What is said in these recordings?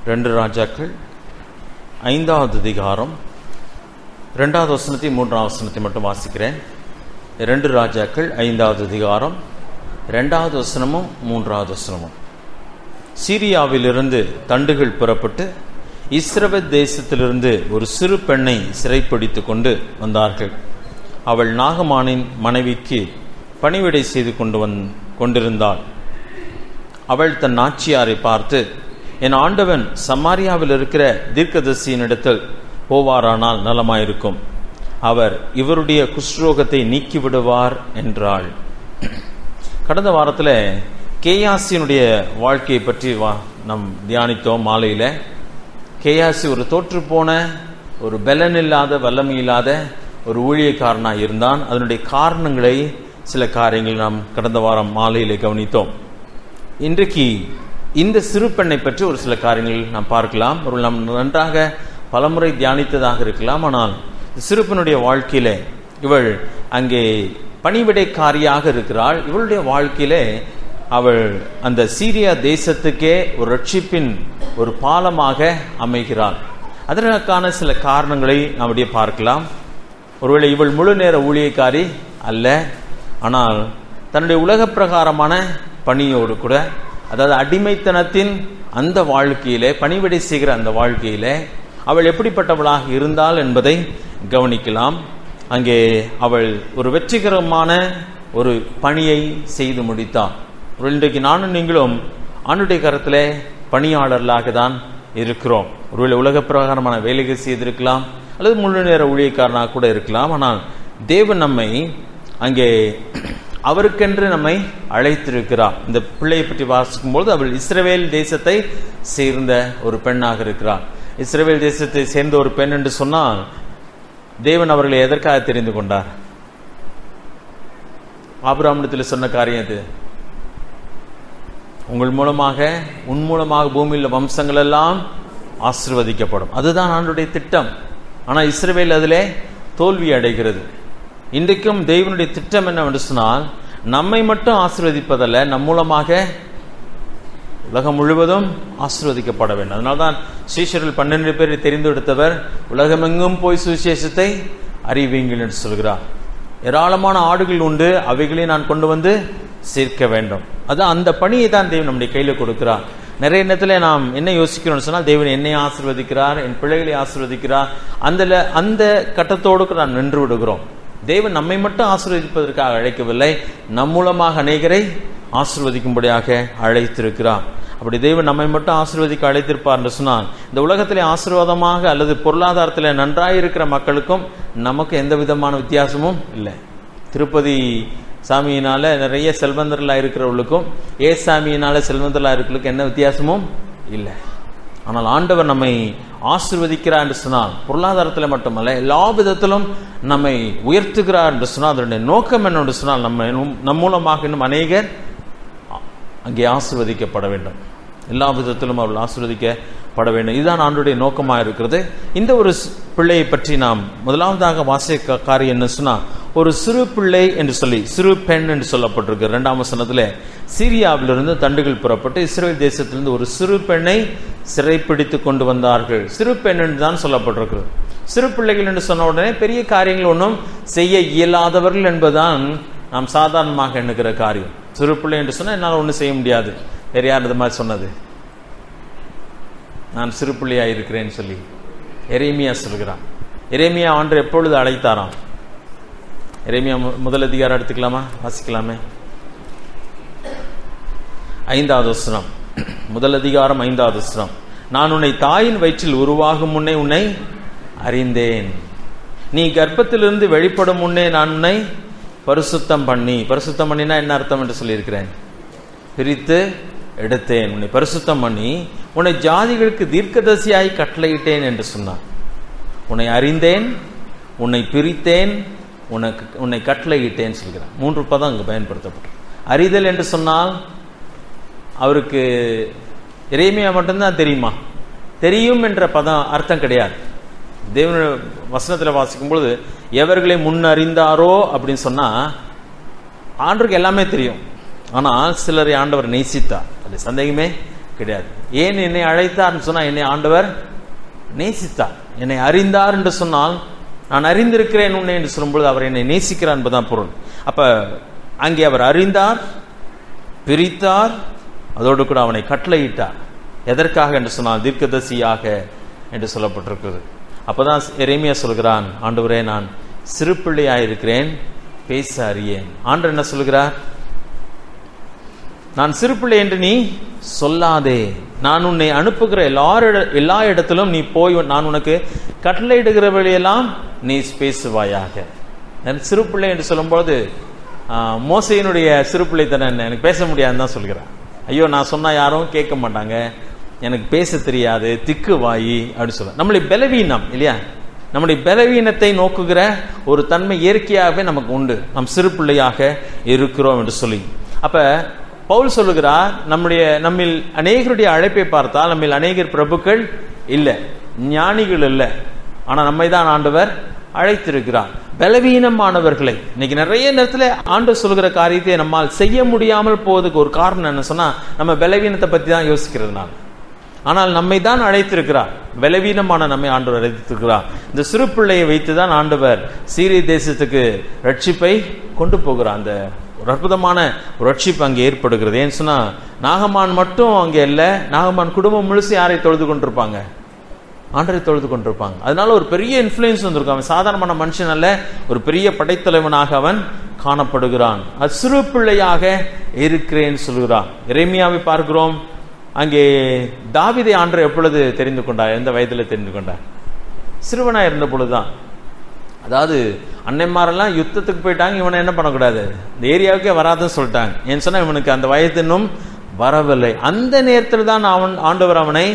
2 ராஜாக்கள் 5வது அதிகாரம் 2வது வசனத்தை 3வது வசனத்தை மட்டும் வாசிக்கிறேன். 2 ராஜாக்கள் 5வது அதிகாரம் 2வது வசனமும் 3வது வசனமும். சீரியாவிலிருந்து தண்டுகள் புறப்பட்டு இஸ்ரவேல் தேசத்திலிருந்து ஒரு சிறு பெண்ணை சிறைப்பிடித்து கொண்டு வந்தார்கள். அவள் நாகமானின் மனைவிக்கு பணிவிடை செய்து கொண்டிருந்தாள். அவள் தன் நாச்சியாரை பார்த்து, என் ஆண்டவன் சமாரியாவில் இருக்கிற தீர்க்கதரிசியினிடத்தில் போவாரானால் நலமாயிருக்கும், அவர் இவருடைய குஷ்ரோகத்தை நீக்கிவிடுவார் என்றாள். கடந்த வாரத்தில் கேயாசியினுடைய வாழ்க்கையை பற்றி நாம் தியானித்தோம். மாலையில் கேயாசி ஒரு தோற்று போன, ஒரு பலன் இல்லாத, வல்லமை இல்லாத ஒரு ஊழியக்காரனாக இருந்தான். அதனுடைய காரணங்களை, சில காரியங்கள் நாம் கடந்த வாரம் மாலையிலே கவனித்தோம். இன்றைக்கு இந்த சிறு பெண்ணை பற்றி ஒரு சில காரியங்கள் நாம் பார்க்கலாம். ஒரு நாம் நன்றாக பலமுறை தியானித்ததாக இருக்கலாம். ஆனால் சிறு பெண்ணுடைய வாழ்க்கையில இவள் அங்கே பணிவிடைக்காரியாக இருக்கிறாள். இவளுடைய வாழ்க்கையிலே அவள் அந்த சீரியா தேசத்துக்கே ஒரு ரட்சிப்பின் ஒரு பாலமாக அமைகிறாள். அதற்கான சில காரணங்களை நம்முடைய பார்க்கலாம். ஒருவேளை இவள் முழு நேர ஊழியக்காரி அல்ல, ஆனால் தன்னுடைய உலக பிரகாரமான பணியோடு கூட, அதாவது அடிமைத்தனத்தின் அந்த வாழ்க்கையிலே, பணிவிடை செய்கிற அந்த வாழ்க்கையிலே அவள் எப்படிப்பட்டவளாக இருந்தாள் என்பதை கவனிக்கலாம். அங்கே அவள் ஒரு வெற்றிகரமான ஒரு பணியை செய்து முடித்தாள். இன்றைக்கு நானும் நீங்களும் ஆண்டுடைய கரத்திலே பணியாளர்களாக தான் இருக்கிறோம். ஒருவேளை உலக பிரகாரமான வேலைகள் செய்திருக்கலாம், அல்லது முழு நேர ஊழியக்காரனாக கூட இருக்கலாம். ஆனால் தேவன் நம்மை அங்கே அவருக்கென்று நம்மை அழைத்திருக்கிறார். இந்த பிள்ளையை பற்றி வாசிக்கும்போது அவள் இஸ்ரவேல் தேசத்தை சேர்ந்த ஒரு பெண்ணாக இருக்கிறார். இஸ்ரவேல் தேசத்தை சேர்ந்த ஒரு பெண் என்று சொன்னால் தேவன் அவர்களை எதற்காக தெரிந்து கொண்டார்? ஆபிரகாமிடத்தில் சொன்ன காரியம் இது, உங்கள் மூலமாக, உன் மூலமாக பூமியில் வம்சங்கள் எல்லாம் ஆசீர்வதிக்கப்படும். அதுதான் ஆண்டவருடைய திட்டம். ஆனால் இஸ்ரவேல் அதிலே தோல்வி அடைகிறது. இன்றைக்கும் தேவனுடைய திட்டம் என்னவென்று சொன்னால், நம்மை மட்டும் ஆசீர்வதிப்பதல்ல, நம் மூலமாக உலகம் முழுவதும் ஆசீர்வதிக்கப்பட வேண்டும். அதனால்தான் சீஷர்கள் 12 பேரை தெரிந்தெடுத்தவர், உலகமெங்கும் போய் சுவிசேஷத்தை அறிவியுங்கள் என்று சொல்கிறார். ஏராளமான ஆடுகள் உண்டு, அவைகளை நான் கொண்டு வந்து சேர்க்க வேண்டும். அதான் அந்த பணியை தான் தேவன் நம்முடைய கையில் கொடுக்கிறார். நிறைய நேரத்தில் நாம் என்ன யோசிக்கிறோம்னு சொன்னால், தேவன் என்னை ஆசீர்வதிக்கிறார், என் பிள்ளைகளை ஆசீர்வதிக்கிறார், அந்த கட்டத்தோடு நாம் நின்று விடுகிறோம். தேவன் நம்மை மட்டும் ஆசீர்வதிப்பதற்காக அழைக்கவில்லை, நம் மூலமாக அநேகரை ஆசீர்வதிக்கும்படியாக அழைத்திருக்கிறார். அப்படி தேவன் நம்மை மட்டும் ஆசீர்வதிக்க அழைத்திருப்பார் என்று சொன்னால், இந்த உலகத்திலே ஆசீர்வாதமாக அல்லது பொருளாதாரத்தில் நன்றாக இருக்கிற மக்களுக்கும் நமக்கு எந்த விதமான வித்தியாசமும் இல்லை. திருப்பதி சாமியினால நிறைய செல்வந்தர்களாக இருக்கிறவர்களுக்கும் சாமியினால செல்வந்தர்களாக இருக்கிறவர்களுக்கும் என்ன வித்தியாசமும் இல்லை. ஆனால் ஆண்டவர் நம்மை ஆசீர்வதிக்கிறார் என்று சொன்னால், பொருளாதாரத்தில் மட்டுமல்ல, எல்லா விதத்திலும் நம்மை உயர்த்துகிறார் என்று சொன்னால், அதனுடைய நோக்கம் என்னென்று சொன்னால், நம் மூலமாக இன்னும் அநேகர் அங்கே ஆசீர்வதிக்கப்பட வேண்டும். எல்லா விதத்திலும் அவர்கள் ஆசீர்வதிக்கப்பட வேண்டும். இதுதான் ஆண்டவருடைய நோக்கமாக இருக்கிறது. இந்த ஒரு பிள்ளையை பற்றி நாம் முதலாவதாக வாசிக்க காரியம் என்ன சொன்னால், ஒரு சிறு பிள்ளை என்று சொல்லி, சிறு பெண் என்று சொல்லப்பட்டிருக்கு. 2ஆம் வசனத்தில் சீரியாவிலிருந்து தண்டுகள் புறப்பட்டு இஸ்ரவேல் தேசத்திலிருந்து ஒரு சிறு பெண்ணை சிறைப்பிடித்து கொண்டு வந்தார்கள். சிறு பெண் என்று தான் சொல்லப்பட்டிருக்கிறது. சிறு பிள்ளைகள் என்று சொன்ன உடனே பெரிய காரியங்கள் ஒன்றும் செய்ய இயலாதவர்கள் என்பதுதான் நாம் சாதாரணமாக எண்ணுகிற காரியம். சிறு பிள்ளை என்று சொன்னால் என்னால் ஒன்றும் செய்ய முடியாது. வேறு யார் இந்த மாதிரி சொன்னது? நான் சிறு பிள்ளையாக இருக்கிறேன்னு சொல்லி எரேமியா சொல்கிறான். எரேமியா ஆண்டு எப்பொழுது அழைத்தாராம்? எரேமியா முதல் அதிகாரம் எடுத்துக்கலாமா? வாசிக்கலாமே. 5வது வசனம், முதல் அதிகாரம் 5வது வசனம். நான் உன்னை தாயின் வயிற்றில் உருவாகும் முன்னே உன்னை அறிந்தேன், நீ கர்ப்பத்திலிருந்து வெளிப்படும் முன்னே நான் உன்னை பரிசுத்தம் பண்ணினா என்ன அர்த்தம் என்று சொல்லியிருக்கிறேன்? பிரித்து எடுத்தேன், உன்னை பரிசுத்தம் பண்ணி உன்னை ஜாதிகளுக்கு தீர்க்கதரிசியாய் கட்டளையிட்டேன் என்று சொன்னான். உன்னை அறிந்தேன், உன்னை பிரித்தேன், உன்னை கட்டளையிட்டேன் சொல்கிறான். 3 பதம் அங்கு பயன்படுத்தப்படும். அறிதல் என்று சொன்னால் அவருக்கு எரேமியா மட்டும்தான் தெரியுமா? தெரியும் என்ற பதம் அர்த்தம் கிடையாது. தேவனுடைய வசனத்தில் வாசிக்கும் பொழுது எவர்களை முன் அறிந்தாரோ அப்படின்னு சொன்னா, ஆண்டவருக்கு எல்லாமே தெரியும். ஆனால் சிலரை ஆண்டவர் நேசித்தார், அது சந்தேகமே கிடையாது. ஏன் என்னை அழைத்தார்னு சொன்னா, என்னை ஆண்டவர் நேசித்தார். என்னை அறிந்தார் என்று சொன்னால், நான் அறிந்திருக்கிறேன் உன்னை என்று சொல்லும்போது அவர் என்னை நேசிக்கிறார் என்பதுதான் பொருள். அப்ப அங்கே அவர் அறிந்தார், பிரித்தார், அதோடு கூட அவனை கட்டளையிட்டார். எதற்காக என்று சொன்னால் தீர்க்கதரிசியாக என்று சொல்லப்பட்டிருக்கிறது. அப்பதான் எரேமியா சொல்கிறான், ஆண்டவரே நான் சிறு பிள்ளையாயிருக்கிறேன், பேச அறியேன். ஆண்டவர் என்ன சொல்கிறார்? நான் சிறு பிள்ளை என்று நீ சொல்லாதே, நான் உன்னை அனுப்புகிற எல்லா இடத்திலும் நீ போய் நான் உனக்கு கட்டளையிடுகிறவளையெல்லாம் நீ பேசுவாயாக. சிறு பிள்ளை என்று சொல்லும்போது மோசையினுடைய சிறு பிள்ளை தானே, எனக்கு பேச முடியாதுன்னு தான் சொல்கிறான். ஐயோ நான் சொன்னா யாரும் கேட்க மாட்டாங்க, எனக்கு பேச தெரியாது, திக்கு வாயி அப்படின்னு சொல்ல. நம்முடைய பலவீனம் இல்லையா, நம்முடைய பலவீனத்தை நோக்குகிற ஒரு தன்மை இயற்கையாகவே நமக்கு உண்டு. நம் சிறு பிள்ளையாக இருக்கிறோம் என்று சொல்லி. அப்ப பவுல் சொல்லுகிறார், நம்மில் அநேகருடைய அழைப்பை பார்த்தால் நம்மில் அநேகர் பிரபுக்கள் இல்லை, ஞானிகள் இல்லை, ஆனா நம்மை தான் ஆண்டவர் அழைத்திருக்கிறார். பலவீனமானவர்களை இன்னைக்கு நிறைய நேரத்தில் ஆண்டவர் சொல்லுகிற காரியத்தை நம்மால் செய்ய முடியாமல் போவதுக்கு ஒரு காரணம் என்ன சொன்னா, நம்ம பலவீனத்தை பத்தி தான் யோசிக்கிறதுனால. ஆனால் நம்மை தான் அழைத்திருக்கிறார், பலவீனமான நம்மை ஆண்டவர் அழைத்திருக்கிறார். இந்த சிறு பிள்ளையை வைத்துதான் ஆண்டவர் சீரிய தேசத்துக்கு ரட்சிப்பை கொண்டு போகிறார். அந்த ஒரு அற்புதமான ஒரு ரட்சிப்பு அங்கே ஏற்படுகிறது. ஏன்னு சொன்னா நாகமான் மட்டும் அங்கே இல்லை, நாகமான் குடும்பம் முழுசு யாரை தொழுது கொண்டிருப்பாங்க? ஆண்டரை தொழுது கொண்டிருப்பாங்க. அதனால ஒரு பெரிய இன்ஃப்ளூயன்ஸ் வந்திருக்கும். அவன் சாதாரணமான மனுஷன் அல்ல, ஒரு பெரிய படைத்தலைவனாக அவன் காணப்படுகிறான். அது சிறு பிள்ளையாக இருக்கிறேன்னு சொல்கிறான். எரேமியாவை பார்க்கிறோம், அங்கே தாவீதை ஆண்டவர் எப்பொழுது தெரிந்து கொண்டார்? எந்த வயதில் தெரிந்து கொண்டார்? சிறுவனா இருந்த பொழுதுதான். அதாவது அன்னைமாரெல்லாம் யுத்தத்துக்கு போயிட்டாங்க, இவனை என்ன பண்ணக்கூடாது, இந்த ஏரியாவுக்கே வராதுன்னு சொல்லிட்டாங்க. ஏன்னு சொன்னா இவனுக்கு அந்த வயது இன்னும் வரவில்லை. அந்த நேரத்தில் தான் ஆண்டவர் அவனை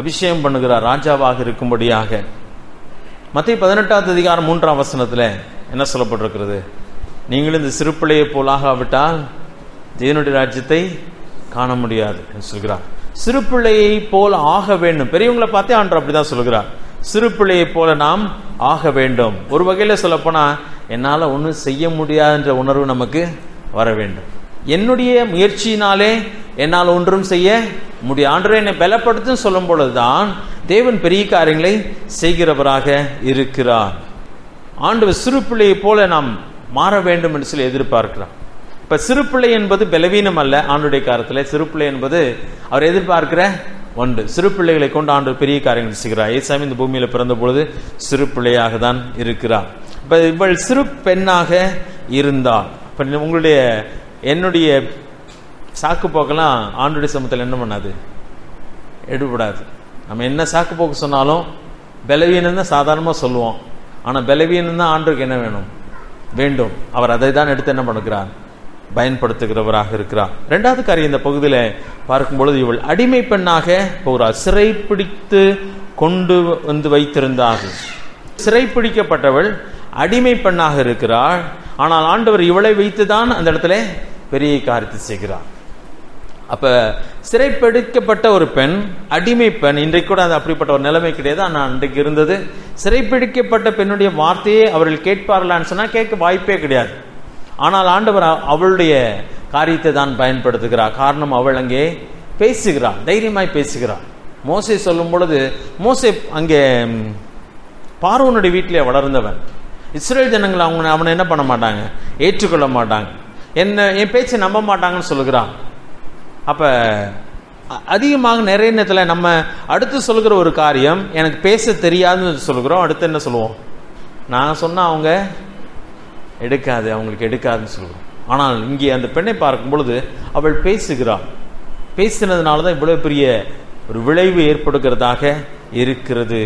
அபிஷேகம் பண்ணுகிறார் ராஜாவாக இருக்கும்படியாக. மத்தேயு 18 அதிகாரம் 3 வசனத்துல என்ன சொல்லப்பட்டிருக்கிறது? நீங்களும் இந்த சிறு பிள்ளையை போலாகாவிட்டால் தேவனுடைய ராஜ்யத்தை காண முடியாது என்று சொல்கிறார். சிறு பிள்ளையை போல ஆக வேண்டும். பெரியவங்களை பார்த்தே ஆண்டவர் அப்படிதான் சொல்கிறார், சிறு பிள்ளையை போல நாம் ஆக வேண்டும். ஒரு வகையில சொல்ல போனா என்னால ஒன்றும் செய்ய முடியாதுன்ற உணர்வு நமக்கு வர வேண்டும். என்னுடைய முயற்சியினாலே என்னால் ஒன்றும் செய்ய முடியும், ஆண்டவரே என்னை பலப்படுத்தும் சொல்லும் பொழுதுதான் தேவன் பெரிய காரியங்களை செய்கிறவராக இருக்கிறார். ஆண்டவர் சிறு பிள்ளையை போல நாம் மாற வேண்டும் என்று சொல்லி எதிர்பார்க்கிறார். இப்ப சிறு பிள்ளை என்பது பலவீனம் அல்ல. ஆண்டுடைய காலத்தில் சிறு பிள்ளை என்பது அவர் எதிர்பார்க்கிற ஒன்று. சிறு பிள்ளைகளை கொண்டு ஆண்டவர் பெரிய காரியங்கள் செய்கிறார். ஏசாமி இந்த பூமியில பிறந்த பொழுது சிறு பிள்ளையாக தான் இருக்கிறார். இப்ப இவள் சிறு பெண்ணாக இருந்தால், உங்களுடைய என்னுடைய சாக்கு போக்கெல்லாம் ஆண்டுடைய சமூகத்தில் என்ன பண்ணாது, எடுபடாது. நம்ம என்ன சாக்கு போக்கு சொன்னாலும் பலவீனம் தான் சாதாரணமாக சொல்லுவோம். ஆனால் பலவீனம் தான் ஆண்டுக்கு என்ன வேணும் வேண்டும். அவர் அதை தான் எடுத்து என்ன பண்ணுகிறார், பயன்படுத்துகிறவராக இருக்கிறார். இரண்டாவது காரியம் இந்த பகுதியில் பார்க்கும்பொழுது, இவள் அடிமை பெண்ணாக போகிறார். சிறைப்பிடித்து கொண்டு வந்து வைத்திருந்தார்கள். சிறைப்பிடிக்கப்பட்டவள் அடிமை பெண்ணாக இருக்கிறாள். ஆனால் ஆண்டவர் இவளை வைத்துதான் அந்த இடத்துல பெரிய காரியத்தை செய்கிறார். அப்ப சிறைப்பிடிக்கப்பட்ட ஒரு பெண், அடிமை பெண், இன்றைக்கு கூட அது அப்படிப்பட்ட ஒரு நிலைமை கிடையாது, ஆனால் அன்றைக்கு இருந்தது. சிறைப்பிடிக்கப்பட்ட பெண்ணுடைய வார்த்தையை அவர்கள் கேட்பார்களான்னு சொன்னா கேட்க வாய்ப்பே கிடையாது. ஆனால் ஆண்டவர் அவளுடைய காரியத்தை தான் பயன்படுத்துகிறார். காரணம், அவள் அங்கே பேசுகிறார், தைரியமாய் பேசுகிறார். மோசே சொல்லும் பொழுது, மோசே அங்கே பார்வோனுடைய வீட்டிலே வளர்ந்தவன். இஸ்ரேல் ஜனங்கள் அவனை என்ன பண்ண மாட்டாங்க, ஏற்றுக்கொள்ள மாட்டாங்க, என் பேச்சை நம்ப மாட்டாங்கன்னு சொல்லுகிறான். அப்ப அதிகமாக நிறைய நேரத்தில் நம்ம அடுத்து சொல்லுகிற ஒரு காரியம், எனக்கு பேச தெரியாதுன்னு சொல்லுகிறோம். அடுத்து என்ன சொல்லுவோம், நான் சொன்னா அவங்க எடுக்காது, அவங்களுக்கு எடுக்காதுன்னு சொல்லுவோம். ஆனால் இங்கே அந்த பெண்ணை பார்க்கும் பொழுது அவள் பேசுகிறாள். பேசினதுனால தான் இவ்வளவு பெரிய ஒரு விளைவு ஏற்படுகிறதாக இருக்கிறது.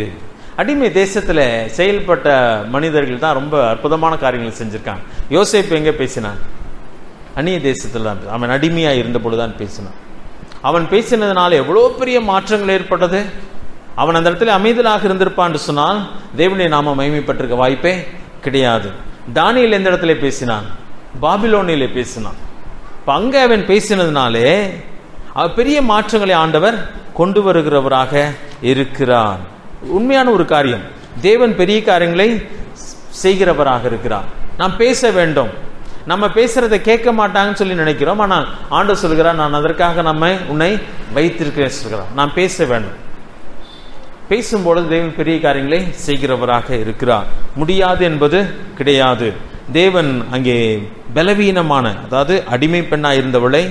அடிமை தேசத்துல செயல்பட்ட மனிதர்கள் தான் ரொம்ப அற்புதமான காரியங்கள் செஞ்சிருக்காங்க. யோசேப்பு எங்க பேசினான், அந்நிய தேசத்துல தான். அவன் அடிமையா இருந்த பொழுதுதான் பேசினான். அவன் பேசினதுனால எவ்வளவு பெரிய மாற்றங்கள் ஏற்பட்டது. அவன் அந்த இடத்துல அமைதலாக இருந்திருப்பான் சொன்னால் தேவனுடைய நாம மகிமைப்பட்டிருக்க வாய்ப்பே கிடையாது. தானியேல் எந்த இடத்துல பேசினான், பாபிலோனிலே பேசினான். அங்க அவன் பேசினதுனாலே பெரிய மாற்றங்களை ஆண்டவர் கொண்டு வருகிறவராக இருக்கிறார். உண்மையான ஒரு காரியம், தேவன் பெரிய காரியங்களை செய்கிறவராக இருக்கிறார். நாம் பேச வேண்டும். நம்ம பேசுறதை கேட்க மாட்டாங்கன்னு சொல்லி நினைக்கிறோம். ஆனால் ஆண்டவர் சொல்கிறார், நான் அதற்காக உன்னை வைத்திருக்கிறேன் சொல்கிறார். நான் பேச வேண்டும். பேசும்பொழுது தேவன் பெரிய காரியங்களை செய்கிறவராக இருக்கிறார். முடியாது என்பது கிடையாது. தேவன் அங்கே பலவீனமான, அதாவது அடிமை பெண்ணாய் இருந்தவளை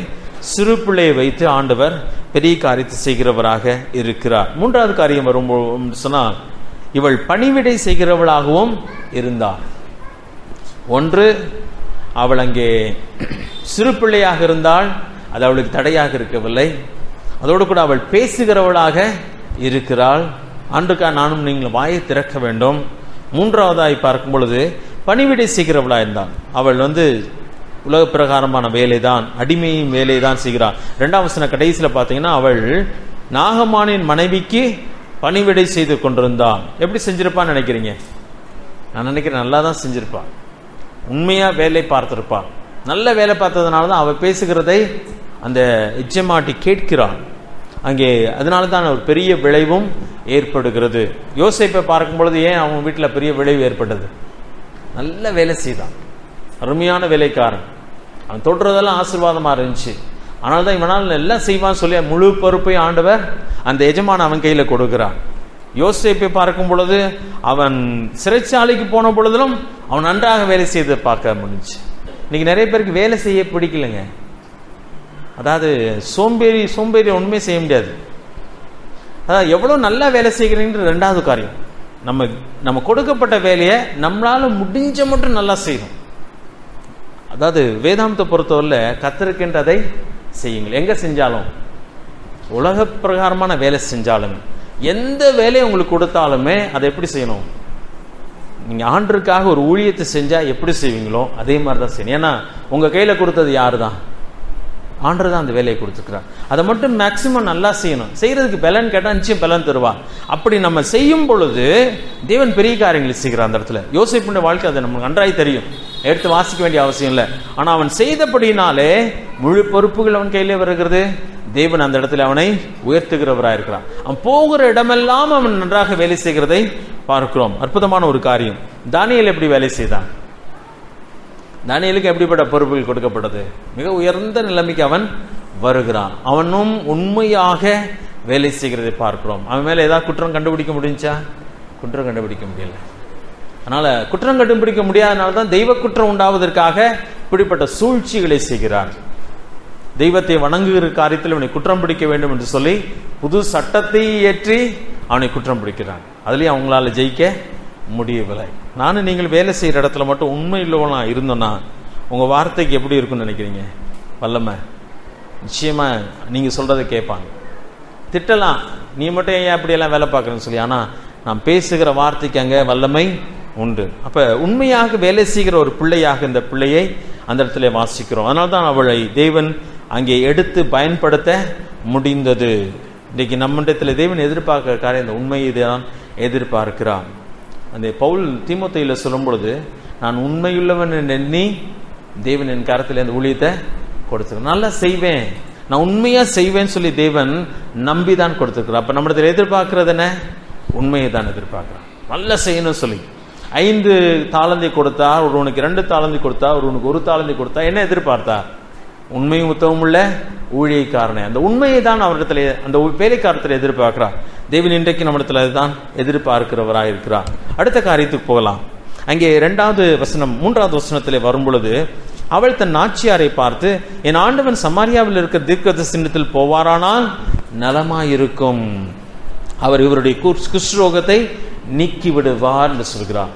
சிறு பிள்ளையை வைத்து ஆண்டவர் பெரிய காரியத்தை செய்கிறவராக இருக்கிறார். மூன்றாவது காரியம் வரும்போது சொன்னால், இவள் பணிவிடை செய்கிறவளாகவும் இருந்தார். ஒன்று, அவள் அங்கே சிறு பிள்ளையாக இருந்தால் அது அவளுக்கு தடையாக இருக்கவில்லை. அதோடு கூட அவள் பேசுகிறவளாக இருக்கிறாள். ஆண்டுக்கா நானும் நீங்கள் வாயை திறக்க வேண்டும். மூன்றாவதாய் பார்க்கும் பொழுது பணிவிடை செய்கிறவளாக இருந்தாள். அவள் உலக பிரகாரமான வேலை தான், அடிமையின் வேலை தான் செய்கிறாள். 2ஆம் வசன கடைசியில் பார்த்தீங்கன்னா, அவள் நாகமானின் மனைவிக்கு பணிவிடை செய்து கொண்டிருந்தாள். எப்படி செஞ்சிருப்பான்னு நினைக்கிறீங்க? நான் நினைக்கிறேன் நல்லா தான் செஞ்சிருப்பாள். உண்மையா வேலை பார்த்திருப்பாள். நல்ல வேலை பார்த்ததுனால தான் அவள் பேசுகிறதை அந்த எஜமாட்டி கேட்கிறாள். அங்கே அதனால தான் ஒரு பெரிய விளைவும் ஏற்படுகிறது. யோசேப்பை பார்க்கும் பொழுது ஏன் அவன் வீட்டில் பெரிய விளைவு ஏற்பட்டது? நல்ல வேலை செய்தான், அருமையான வேலைக்காரன். அவன் தொடுறதெல்லாம் ஆசீர்வாதமாக இருந்துச்சு. ஆனால் தான் இவனால் எல்லாம் செய்வான்னு சொல்லி முழு பொறுப்பை ஆண்டவர் அந்த எஜமான அவன் கையில் கொடுக்கிறான். யோசேப்பை பார்க்கும் பொழுது அவன் சிறைச்சாலைக்கு போன பொழுதிலும் அவன் நன்றாக வேலை செய்து பார்க்க முடிஞ்சு. இன்னைக்கு நிறைய பேருக்கு வேலை செய்ய பிடிக்கலைங்க. அதாவது சோம்பேறி ஒன்றுமே செய்ய முடியாது. அதாவது எவ்வளோ நல்லா வேலை செய்கிறீங்கன்ற 2வது காரியம். நம்ம கொடுக்கப்பட்ட வேலையை நம்மளால முடிஞ்ச மட்டும் நல்லா செய்யணும். அதாவது வேதாந்தத்தை பொறுத்தவரையில் கர்த்தருக்கென்றதை செய்யுங்கள். எங்க செஞ்சாலும், உலக பிரகாரமான வேலை செஞ்சாலுமே, எந்த வேலையை உங்களுக்கு கொடுத்தாலுமே அதை எப்படி செய்யணும்? நீங்க ஆண்டருக்காக ஒரு ஊழியத்தை செஞ்சா எப்படி செய்வீங்களோ அதே மாதிரி தான் செய்யணும். ஏன்னா உங்க கையில கொடுத்தது யாரு தான்? ஆண்டர் தான் அந்த வேலையை கொடுத்துக்கிறார். அதை மட்டும் மேக்சிமம் நல்லா செய்யணும். செய்யறதுக்கு பலன் கேட்டால் நிச்சயம் பலன் தருவார். அப்படி நம்ம செய்யும் பொழுது தேவன் பெரிய காரியங்களை செய்கிறார். அந்த இடத்துல யோசேப்புடைய வாழ்க்கை அது நமக்கு நன்றாய் தெரியும், எடுத்து வாசிக்க வேண்டிய அவசியம் இல்லை. ஆனால் அவன் செய்தபடினாலே முழு பொறுப்புகள் அவன் கையிலே வருகிறது. தேவன் அந்த இடத்துல அவனை உயர்த்துகிறவராக இருக்கிறான். அவன் போகிற இடமெல்லாம் அவன் நன்றாக வேலை செய்கிறதை பார்க்கிறோம். அற்புதமான ஒரு காரியம். தானியேல் எப்படி வேலை செய்தான்? தானியேலுக்கு எப்படிப்பட்ட பொறுப்புகள் கொடுக்கப்பட்டது? மிக உயர்ந்த நிலைமைக்கு அவன் வருகிறான். அவனும் உண்மையாக வேலை செய்கிறதை பார்க்கிறோம். அவன் மேல ஏதாவது குற்றம் கண்டுபிடிக்க முடிஞ்சா? குற்றம் கண்டுபிடிக்க முடியல. அதனால குற்றம் கண்டுபிடிக்க முடியாதனால தான் தெய்வ குற்றம் உண்டாவதற்காக இப்படிப்பட்ட சூழ்ச்சிகளை செய்கிறார். தெய்வத்தை வணங்குகிற காரியத்தில் அவனை குற்றம் பிடிக்க வேண்டும் என்று சொல்லி புது சட்டத்தை ஏற்றி அவனை குற்றம் பிடிக்கிறான். அதுலேயும் அவங்களால ஜெயிக்க முடியவில்லை. நானும் நீங்கள் வேலை செய்கிற இடத்துல மட்டும் உண்மை இல்லவனா இருந்தோன்னா உங்கள் வார்த்தைக்கு எப்படி இருக்குன்னு நினைக்கிறீங்க? வல்லமை நிச்சயமா நீங்க சொல்றதை கேட்பாங்க. திட்டலாம், நீ மட்டும் ஏன் அப்படியெல்லாம் வேலை பார்க்குறேன்னு சொல்லி. ஆனால் நான் பேசுகிற வார்த்தைக்கு அங்கே வல்லமை உண்டு. அப்ப உண்மையாக வேலை செய்கிற ஒரு பிள்ளையாக இந்த பிள்ளையை அந்த இடத்துல வாசிக்கிறோம். அதனால்தான் அவளை தேவன் அங்கே எடுத்து பயன்படுத்த முடிந்தது. இன்றைக்கு நம்மிடத்தில் தேவன் எதிர்பார்க்கிற காரியம் இந்த உண்மையை தான் எதிர்பார்க்கிறான். அந்த பவுல் தீமோத்தேயுல சொல்லும் பொழுது, நான் உண்மையுள்ளவன் எண்ணி தேவன் என் கரத்தில் அந்த ஊழியத்தை கொடுத்துருக்கேன். நல்லா செய்வேன், நான் உண்மையா செய்வேன்னு சொல்லி தேவன் நம்பிதான் கொடுத்துருக்கிறார். அப்ப நம்மிடத்தில் எதிர்பார்க்கிறது என்ன? உண்மையை தான் எதிர்பார்க்கிறான். நல்லா செய்யணும் சொல்லி 5 தாளந்தை கொடுத்தா, ஒருவனுக்கு 2 தாளந்தை கொடுத்தா, ஒருவனுக்கு 1 தாளந்தை கொடுத்தா, என்ன எதிர்பார்த்தா? உண்மையும் உத்தவம் உள்ள ஊழியக்காரனே. அந்த உண்மையை தான் அவரிடத்துல, அந்த வேலைக்காரத்தில் எதிர்பார்க்கிறார். தேவன் இன்றைக்கு நம்மிடத்தில் அதுதான் எதிர்பார்க்கிறவராக இருக்கிறார். அடுத்த காரியத்துக்கு போகலாம். அங்கே 2வது வசனம் 3வது வசனத்திலே வரும் பொழுது, அவள் தன் நாச்சியாரை பார்த்து, என் ஆண்டவன் சமாரியாவில் இருக்கிற தீர்க்கதரிசனத்தில் போவாரானால் நலமாயிருக்கும், அவர் இவருடைய குஷ்ரோகத்தை நீக்கி விடுவார் என்று சொல்கிறார்.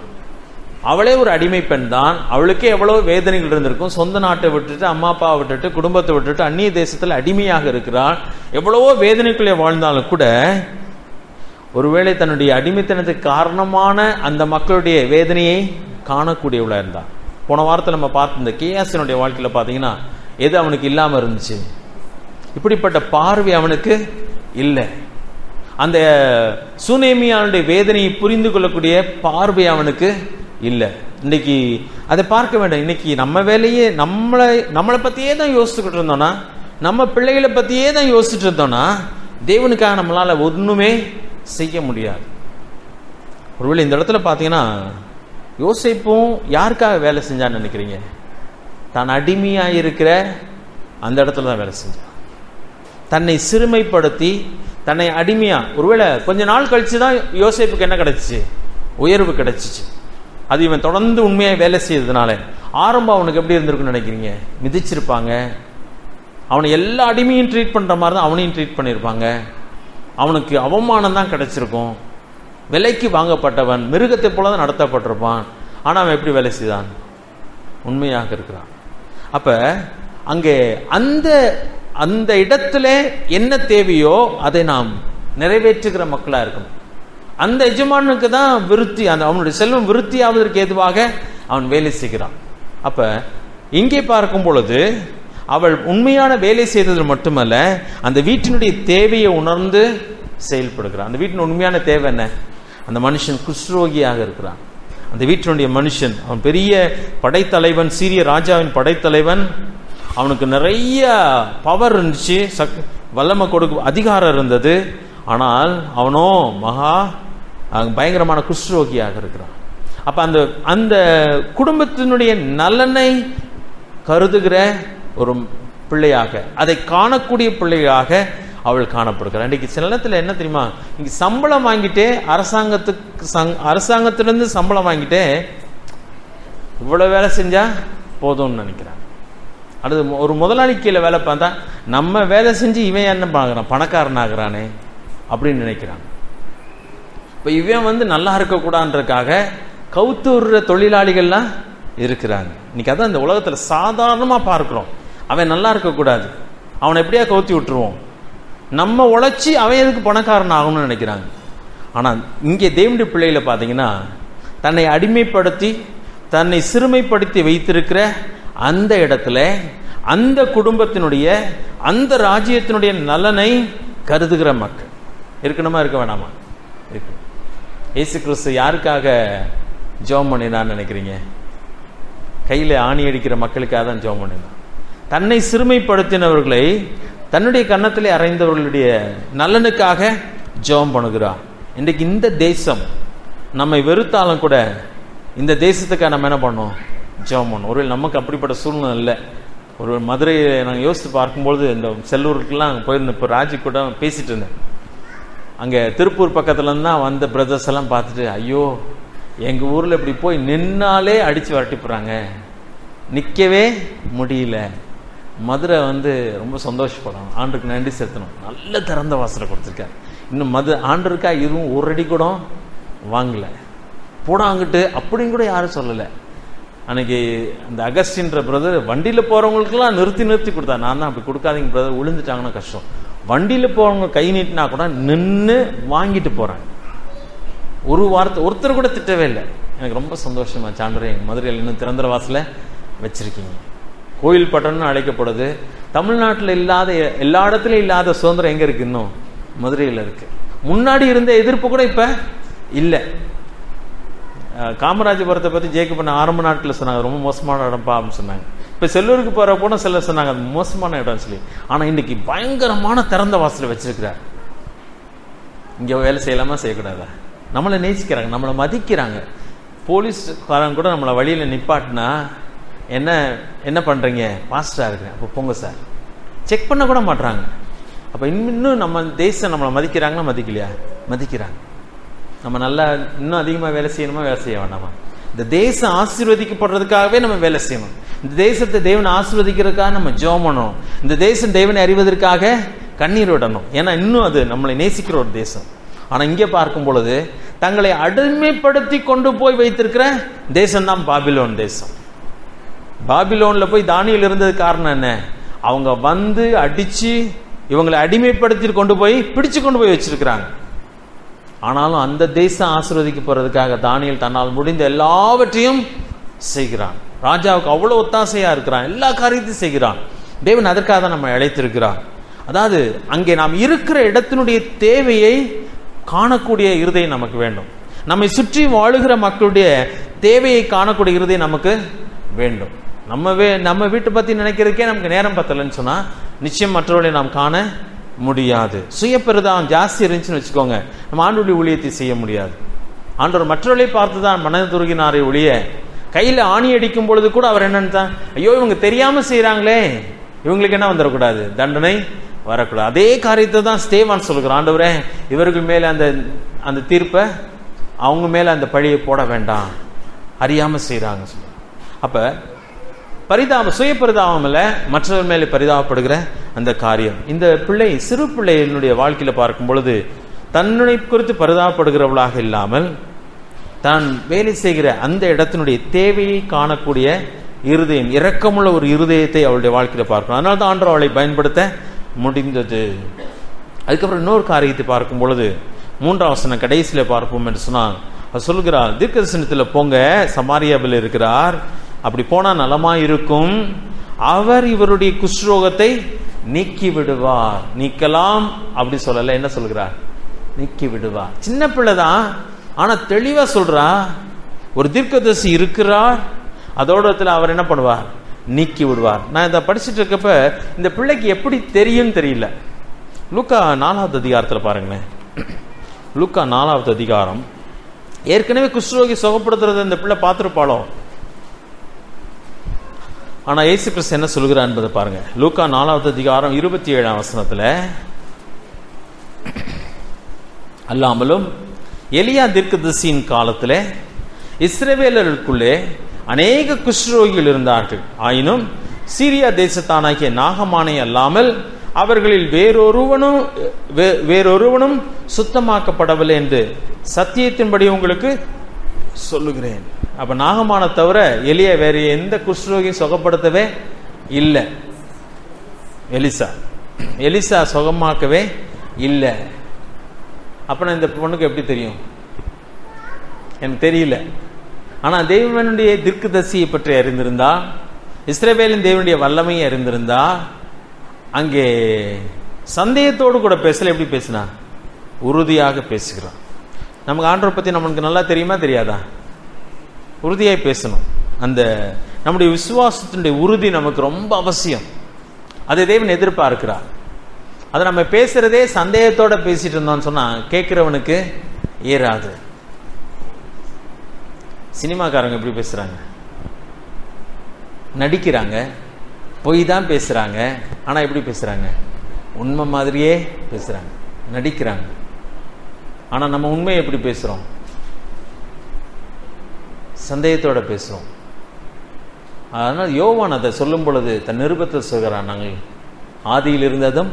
அவளே ஒரு அடிமை பெண் தான். அவளுக்கே எவ்வளவு வேதனைகள் இருந்திருக்கும். சொந்த நாட்டை விட்டுட்டு, அம்மா அப்பாவை விட்டுட்டு, குடும்பத்தை விட்டுட்டு அந்நிய தேசத்தில் அடிமையாக இருக்கிறாள். எவ்வளவோ வேதனைக்குள்ளே வாழ்ந்தாலும் கூட ஒருவேளை தன்னுடைய அடிமைத்தனத்துக்கு காரணமான அந்த மக்களுடைய வேதனையை காணக்கூடியவளாக இருந்தாள். போன வாரத்தில் நம்ம பார்த்த இந்த கேயாசினுடைய வாழ்க்கையில் பார்த்தீங்கன்னா எது அவனுக்கு இல்லாமல் இருந்துச்சு? இப்படிப்பட்ட பார்வை அவனுக்கு இல்லை. அந்த சுனேமியானுடைய வேதனையை புரிந்து கொள்ளக்கூடிய பார்வை அவனுக்கு இல்லை. இன்னைக்கு அதை பார்க்க வேண்டாம். இன்னைக்கு நம்ம வேலையே நம்மளை பத்தியே தான் யோசிச்சுக்கிட்டு இருந்தோம்னா, நம்ம பிள்ளைகளை பத்தியே தான் யோசிச்சுட்டு இருந்தோம்னா, தேவனுக்காக நம்மளால ஒண்ணுமே செய்ய முடியாது. ஒருவேளை இந்த இடத்துல பார்த்தீங்கன்னா யோசேப்பும் யாருக்காக வேலை செஞ்சான்னு நினைக்கிறீங்க? தான் அடிமையாக இருக்கிற அந்த இடத்துல தான் வேலை செஞ்சான். தன்னை சிறுமைப்படுத்தி தன்னை அடிமையா, ஒருவேளை கொஞ்ச நாள் கழிச்சு தான் யோசேப்புக்கு என்ன கிடைச்சிச்சு? உயர்வு கிடைச்சிச்சு. அது இவன் தொடர்ந்து உண்மையாக வேலை செய்யறதுனால. ஆரம்பம் அவனுக்கு எப்படி இருந்திருக்குன்னு நினைக்கிறீங்க? மிதிச்சிருப்பாங்க. அவனை எல்லா அடிமையும் ட்ரீட் பண்ற மாதிரி தான் அவனையும் ட்ரீட் பண்ணியிருப்பாங்க. அவனுக்கு அவமானம் தான் கிடைச்சிருக்கும். விலைக்கு வாங்கப்பட்டவன், மிருகத்தை போல தான் நடத்தப்பட்டிருப்பான். ஆனால் அவன் எப்படி வேலை செய்தான்? உண்மையாக இருக்கிறான். அப்ப அங்கே அந்த அந்த இடத்துல என்ன தேவையோ அதை நாம் நிறைவேற்றுகிற மக்களா இருக்கணும். அந்த எஜமானுக்கு தான் விருத்தி, அந்த அவனுடைய செல்வம் விருத்தி ஆவதற்கு ஏதுவாக அவன் வேலை செய்கிறான். அப்ப இங்கே பார்க்கும் பொழுது அவள் உண்மையான வேலை செய்தது மட்டுமல்ல, அந்த வீட்டினுடைய தேவையை உணர்ந்து செயல்படுகிறான். அந்த வீட்டின் உண்மையான தேவை என்ன? அந்த மனுஷன் குஷ்ரோகியாக இருக்கிறான். அந்த வீட்டினுடைய மனுஷன், அவன் பெரிய படைத்தலைவன், சீரிய ராஜாவின் படைத்தலைவன். அவனுக்கு நிறைய பவர் இருந்துச்சு, வல்லமை கொடுக்க அதிகாரம் இருந்தது. ஆனால் அவனோ மகா பயங்கரமான குஷ்ரோகியாக இருக்கிறான். அப்ப அந்த அந்த குடும்பத்தினுடைய நலனை கருதுகிற ஒரு பிள்ளையாக, அதை காணக்கூடிய பிள்ளையாக அவள் காணப்படுகிறாள். இன்றைக்கு சில நேரத்தில் என்ன தெரியுமா, இங்க சம்பளம் வாங்கிட்டே அரசாங்கத்திலிருந்து சம்பளம் வாங்கிட்டே இவ்வளவு வேலை செஞ்சா போதும்னு நினைக்கிறாங்க. அது ஒரு முதலாளி கீழே வேலை பார்த்தா நம்ம வேலை செஞ்சு இவன் என்ன பார்க்குறான், பணக்காரன் ஆகிறானே அப்படின்னு நினைக்கிறாங்க. இப்போ இவன் நல்லா இருக்கக்கூடாதுன்றதுக்காக கவுத்து விடுற தொழிலாளிகள்லாம் இருக்கிறாங்க. இன்னைக்கு அதான் இந்த உலகத்தில் சாதாரணமாக பார்க்கிறோம். அவன் நல்லா இருக்கக்கூடாது, அவனை எப்படியா கவுத்தி விட்டுருவோம், நம்ம உழைச்சி அவன் எதுக்கு பணக்காரன் ஆகணும்னு நினைக்கிறாங்க. ஆனால் இங்கே தேவனுடைய பிள்ளைகளை பார்த்தீங்கன்னா, தன்னை அடிமைப்படுத்தி தன்னை சிறுமைப்படுத்தி வைத்திருக்கிற அந்த இடத்துல அந்த குடும்பத்தினுடைய அந்த ராஜ்யத்தினுடைய நலனை கருதுகிற மக்கள் இருக்கணுமா, இருக்க வேணாமா? இருக்கு. இயேசு கிறிஸ்து யாருக்காக ஜெபம் பண்ணினான்னு நினைக்கிறீங்க? கையில் ஆணி அடிக்கிற மக்களுக்காக தான் ஜெபம் பண்ணினான். தன்னை சிறுமைப்படுத்தினவர்களை, தன்னுடைய கன்னத்திலே அறைந்தவர்களுடைய நலனுக்காக ஜெபம் பண்ணுகிறார். இன்றைக்கு இந்த தேசம் நம்மை வெறுத்தாலும் கூட இந்த தேசத்துக்காக நம்ம என்ன பண்ணோம்? ஜெபம் பண்ணோம். ஒருவேளை நமக்கு அப்படிப்பட்ட சூழ்நிலை இல்லை. ஒரு மதுரையை நாங்கள் யோசித்து பார்க்கும்பொழுது, இந்த செல்லூருக்கெல்லாம் போயிருந்தேன். இப்போ ராஜி கூட பேசிட்டு இருந்தேன். அங்கே திருப்பூர் பக்கத்துலேருந்து தான் வந்த பிரதர்ஸ் எல்லாம் பார்த்துட்டு, ஐயோ எங்கள் ஊரில் இப்படி போய் நின்னாலே அடித்து வரட்டி போகிறாங்க, நிற்கவே முடியல. மதுரை ரொம்ப சந்தோஷப்படணும், ஆண்டுக்கு நன்றி செலுத்தணும், நல்ல திறந்த வாசலை கொடுத்துருக்காரு. இன்னும் ஆண்டருக்கா இதுவும் ஒரு அடி கூட வாங்கலை, போடாங்கிட்டு அப்படின்னு கூட யாரும் சொல்லலை. அன்னைக்கு அந்த அகஸ்டின்ற பிரதர் வண்டியில் போகிறவங்களுக்கெல்லாம் நிறுத்தி கொடுத்தா. நான் தான் அப்படி கொடுக்காதீங்க பிரதர், விழுந்துட்டாங்கன்னா கஷ்டம். வண்டியில் போகிறவங்க கை நீட்டினா கூட நின்று வாங்கிட்டு போகிறாங்க. ஒரு வார்த்தை ஒருத்தர் கூட திட்டவே இல்லை. எனக்கு ரொம்ப சந்தோஷமா, சான்றே மதுரையில் இன்னும் திறந்த வாசலை வச்சிருக்கீங்க. கோயில் பட்டணம்னு அழைக்கப்படுது. தமிழ்நாட்டில் இல்லாத, எல்லா இடத்துலையும் இல்லாத சுதந்திரம் எங்கே இருக்கு? இன்னும் மதுரையில் இருக்கு. முன்னாடி இருந்த எதிர்ப்பு கூட இப்போ இல்லை. காமராஜபுரத்தை பற்றி ஜேக்கு பண்ண ஆரம்ப நாட்களில் சொன்னாங்க, ரொம்ப மோசமான இடம்ப்பா அப்படின்னு சொன்னாங்க. இப்போ செல்லூருக்கு போகிற போன சிலர் சொன்னாங்க அது மோசமான இடம் சொல்லி. ஆனால் இன்னைக்கு பயங்கரமான திறந்த வாசலை வச்சிருக்கிறார். இங்கே வேலை செய்யலாமா, செய்யக்கூடாதா? நம்மளை நேசிக்கிறாங்க, நம்மளை மதிக்கிறாங்க. போலீஸ்காரங்க கூட நம்மளை வழியில் நிப்பாட்டினா என்ன பண்ணுறீங்க, பாஸ்டராக இருக்கிறேன், அப்போ போங்க சார், செக் பண்ண கூட மாட்டுறாங்க. அப்போ இன்னும் நம்ம தேசம் நம்மளை மதிக்கிறாங்கன்னா மதிக்கலையா? மதிக்கிறாங்க. நம்ம நல்லா இன்னும் அதிகமாக வேலை செய்யணுமா, வேலை செய்ய வேண்டாமா? இந்த தேசம் ஆசீர்வதிக்கப்படுறதுக்காகவே நம்ம வேலை செய்யணும். இந்த தேசத்தை தேவனை ஆசீர்வதிக்கிறதுக்காக நம்ம ஜெபம் பண்ணணும். இந்த தேசம் தேவனை அறிவதற்காக கண்ணீர் விடணும். ஏன்னா இன்னும் அது நம்மளை நேசிக்கிற ஒரு தேசம். ஆனால் இங்கே பார்க்கும் பொழுது தங்களை அடிமைப்படுத்தி கொண்டு போய் வைத்திருக்கிற தேசம் தான் பாபிலோன் தேசம். பாபிலோன்ல போய் தானியேல் இருந்தது காரணம் என்ன? அவங்க அடிச்சு இவங்களை அடிமைப்படுத்தி கொண்டு போய் பிடிச்சு கொண்டு போய் வச்சிருக்கிறாங்க. ஆனாலும் அந்த தேசம் ஆசீர்வதிக்கப்படுறதுக்காக தானியேல் தன்னால் முடிந்த எல்லாவற்றையும் செய்கிறான். ராஜாவுக்கு அவ்வளவு ஒத்தாசையா இருக்கிறான், எல்லா காரியத்தையும் செய்கிறான். தேவன் அதற்காக தான் நம்ம அழைத்திருக்கிறார். அதாவது அங்கே நாம் இருக்கிற இடத்தினுடைய தேவையை காணக்கூடிய இருதயம் நமக்கு வேண்டும். நம்மை சுற்றி வாழுகிற மக்களுடைய தேவையை காணக்கூடிய இருதயம் நமக்கு வேண்டும். நம்ம வீட்டை பத்தி நினைக்கிறதுக்கே நமக்கு நேரம் பத்தலைன்னு சொன்னா நிச்சயம் மற்றவர்களை நாம் காண முடியாது. சுயப்பெருதான் ஜாஸ்தி இருந்துச்சுன்னு வச்சுக்கோங்க, நம்ம ஆண்டவருடைய ஊழியத்தை செய்ய முடியாது. ஆண்டவர் மற்றவர்களை பார்த்துதான் மனதுருகினாரை ஒழிய கையில் ஆணி அடிக்கும் பொழுது கூட அவர் என்னன்னு, ஐயோ இவங்க தெரியாம செய்யறாங்களே, இவங்களுக்கு என்ன வந்துடக்கூடாது, தண்டனை வரக்கூடாது. அதே காரியத்தை தான் ஸ்தேவான் சொல்கிறான், ஆண்டவரே இவர்கள் மேல அந்த தீர்ப்பை, அவங்க மேல அந்த பழியை போட வேண்டாம், அறியாம செய்யறாங்க சொல்ல. அப்ப சுய பரிதாபம் இல்ல, மற்றவர் மேலே பரிதாபப்படுகிற அந்த காரியம். இந்த பிள்ளை, சிறு பிள்ளையினுடைய வாழ்க்கையில பார்க்கும் பொழுது தன்னை குறித்து பரிதாபப்படுகிறவளாக இல்லாமல் தான் வேலை செய்கிற அந்த இடத்தினுடைய தேவையை காணக்கூடிய இருதயம், இரக்கமுள்ள ஒரு இருதயத்தை அவளுடைய வாழ்க்கையில பார்க்கணும். அதனால தான் ஆண்டவர் அவளை பயன்படுத்த முடிந்தது. அதுக்கப்புறம் இன்னொரு காரியத்தை பார்க்கும் பொழுது 3ஆம் வசனம் கடைசியில பார்ப்போம் என்று சொன்னால், அவர் சொல்கிறார், தீர்க்கதரிசனத்தில் போங்க, சமாரியாவில் இருக்கிறார், அப்படி போனா நலமா இருக்கும், அவர் இவருடைய குஷ்ரோகத்தை நீக்கி விடுவார். நீக்கலாம் அப்படி சொல்லல, என்ன சொல்கிறார், நீக்கி விடுவார். சின்ன பிள்ளைதான், ஆனா தெளிவா சொல்றா, ஒரு தீர்க்கதரிசி இருக்கிறார், அதோட அவர் என்ன பண்ணுவார், நீக்கி விடுவார். நான் இதை படிச்சுட்டு இருக்கப்ப இந்த பிள்ளைக்கு எப்படி தெரியும் தெரியல. லூக்கா 4வது அதிகாரத்தில் பாருங்களேன். லூக்கா 4வது அதிகாரம். ஏற்கனவே குஷ்ரோகி சுகப்படுத்துறது இந்த பிள்ளை பார்த்திருப்பாளோ, ஆனா இயேசு கிறிஸ்து என்ன சொல்கிறார் என்பதை பாருங்க. லூக்கா 4வது அதிகாரம் 27ஆம் வசனத்துல, அல்லாமலும் எலியா தீர்க்கதரிசியின் காலத்துல இஸ்ரவேலர்களுக்குள்ளே அநேக குஷ்ரோகிகள் இருந்தார்கள். ஆயினும் சீரியா தேசத்தானாகிய நாகமானை அல்லாமல் அவர்களில் வேறொருவனும் சுத்தமாக்கப்படவில்லை என்று சத்தியத்தின்படி உங்களுக்கு சொல்லுகிறேன். அப்ப நாகமான தவிர எலியா வேற எந்த குஷ்ரோகியும் சுகப்படுத்தவே இல்லை. எலிசா சுகமாக்கவே இல்லை. அப்ப இந்த பொண்ணுக்கு எப்படி தெரியும் எனக்கு தெரியல. ஆனா தேவனுடைய தீர்க்கதரிசியை பற்றி அறிந்திருந்தா, இஸ்ரவேலின் தேவனுடைய வல்லமையை அறிந்திருந்தா, அங்கே சந்தேகத்தோடு கூட பேசல. எப்படி பேசினா, உறுதியாக பேசுகிறான். நமக்கு ஆண்டவரை பத்தி நமக்கு நல்லா தெரியுமா தெரியாதா? உறுதியாய் பேசணும். அந்த நம்முடைய விசுவாசத்தினுடைய உறுதி நமக்கு ரொம்ப அவசியம். அதை தேவன் எதிர்பார்க்கிறார். அதை நம்ம பேசுறதே சந்தேகத்தோட பேசிட்டு இருந்தோம்னு சொன்னா கேட்கிறவனுக்கு ஏறாது. சினிமாக்காரங்க எப்படி பேசுறாங்க, நடிக்கிறாங்க, பொய் தான் பேசுறாங்க, ஆனா எப்படி பேசுறாங்க, உண்மை மாதிரியே பேசுறாங்க, நடிக்கிறாங்க. ஆனா நம்ம உண்மையை எப்படி பேசுறோம், சந்தேகத்தோட பேசுறோம். அதனால் யோவான் அதை சொல்லும் பொழுது தன் நிருபத்தில் சொல்கிறான், நாங்கள் ஆதியில் இருந்ததும்,